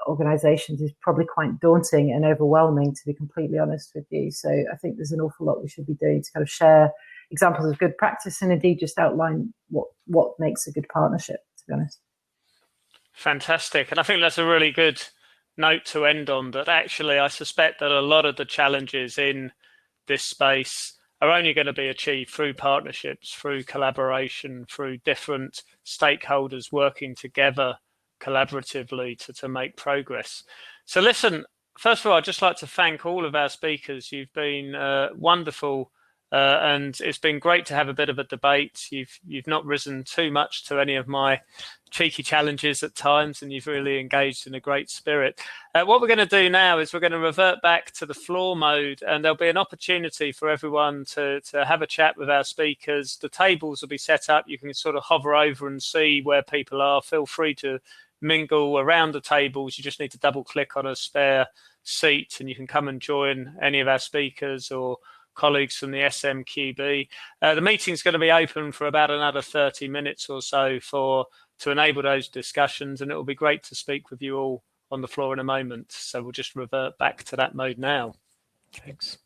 organisations, is probably quite daunting and overwhelming, to be completely honest with you. So I think there's an awful lot we should be doing to kind of share examples of good practice and indeed just outline what makes a good partnership, to be honest. Fantastic. And I think that's a really good note to end on, that actually I suspect that a lot of the challenges in this space are only going to be achieved through partnerships, through collaboration, through different stakeholders working together collaboratively to make progress. So listen, first of all, I'd just like to thank all of our speakers. You've been wonderful. And it's been great to have a bit of a debate. You've not risen too much to any of my cheeky challenges at times, and you've really engaged in a great spirit. What we're going to do now is we're going to revert back to the floor mode, and there'll be an opportunity for everyone to have a chat with our speakers. The tables will be set up. You can sort of hover over and see where people are. Feel free to mingle around the tables. You just need to double click on a spare seat, and you can come and join any of our speakers or colleagues from the SMQB. The meeting's going to be open for about another 30 minutes or so to enable those discussions, and it will be great to speak with you all on the floor in a moment. So we'll just revert back to that mode now. Thanks.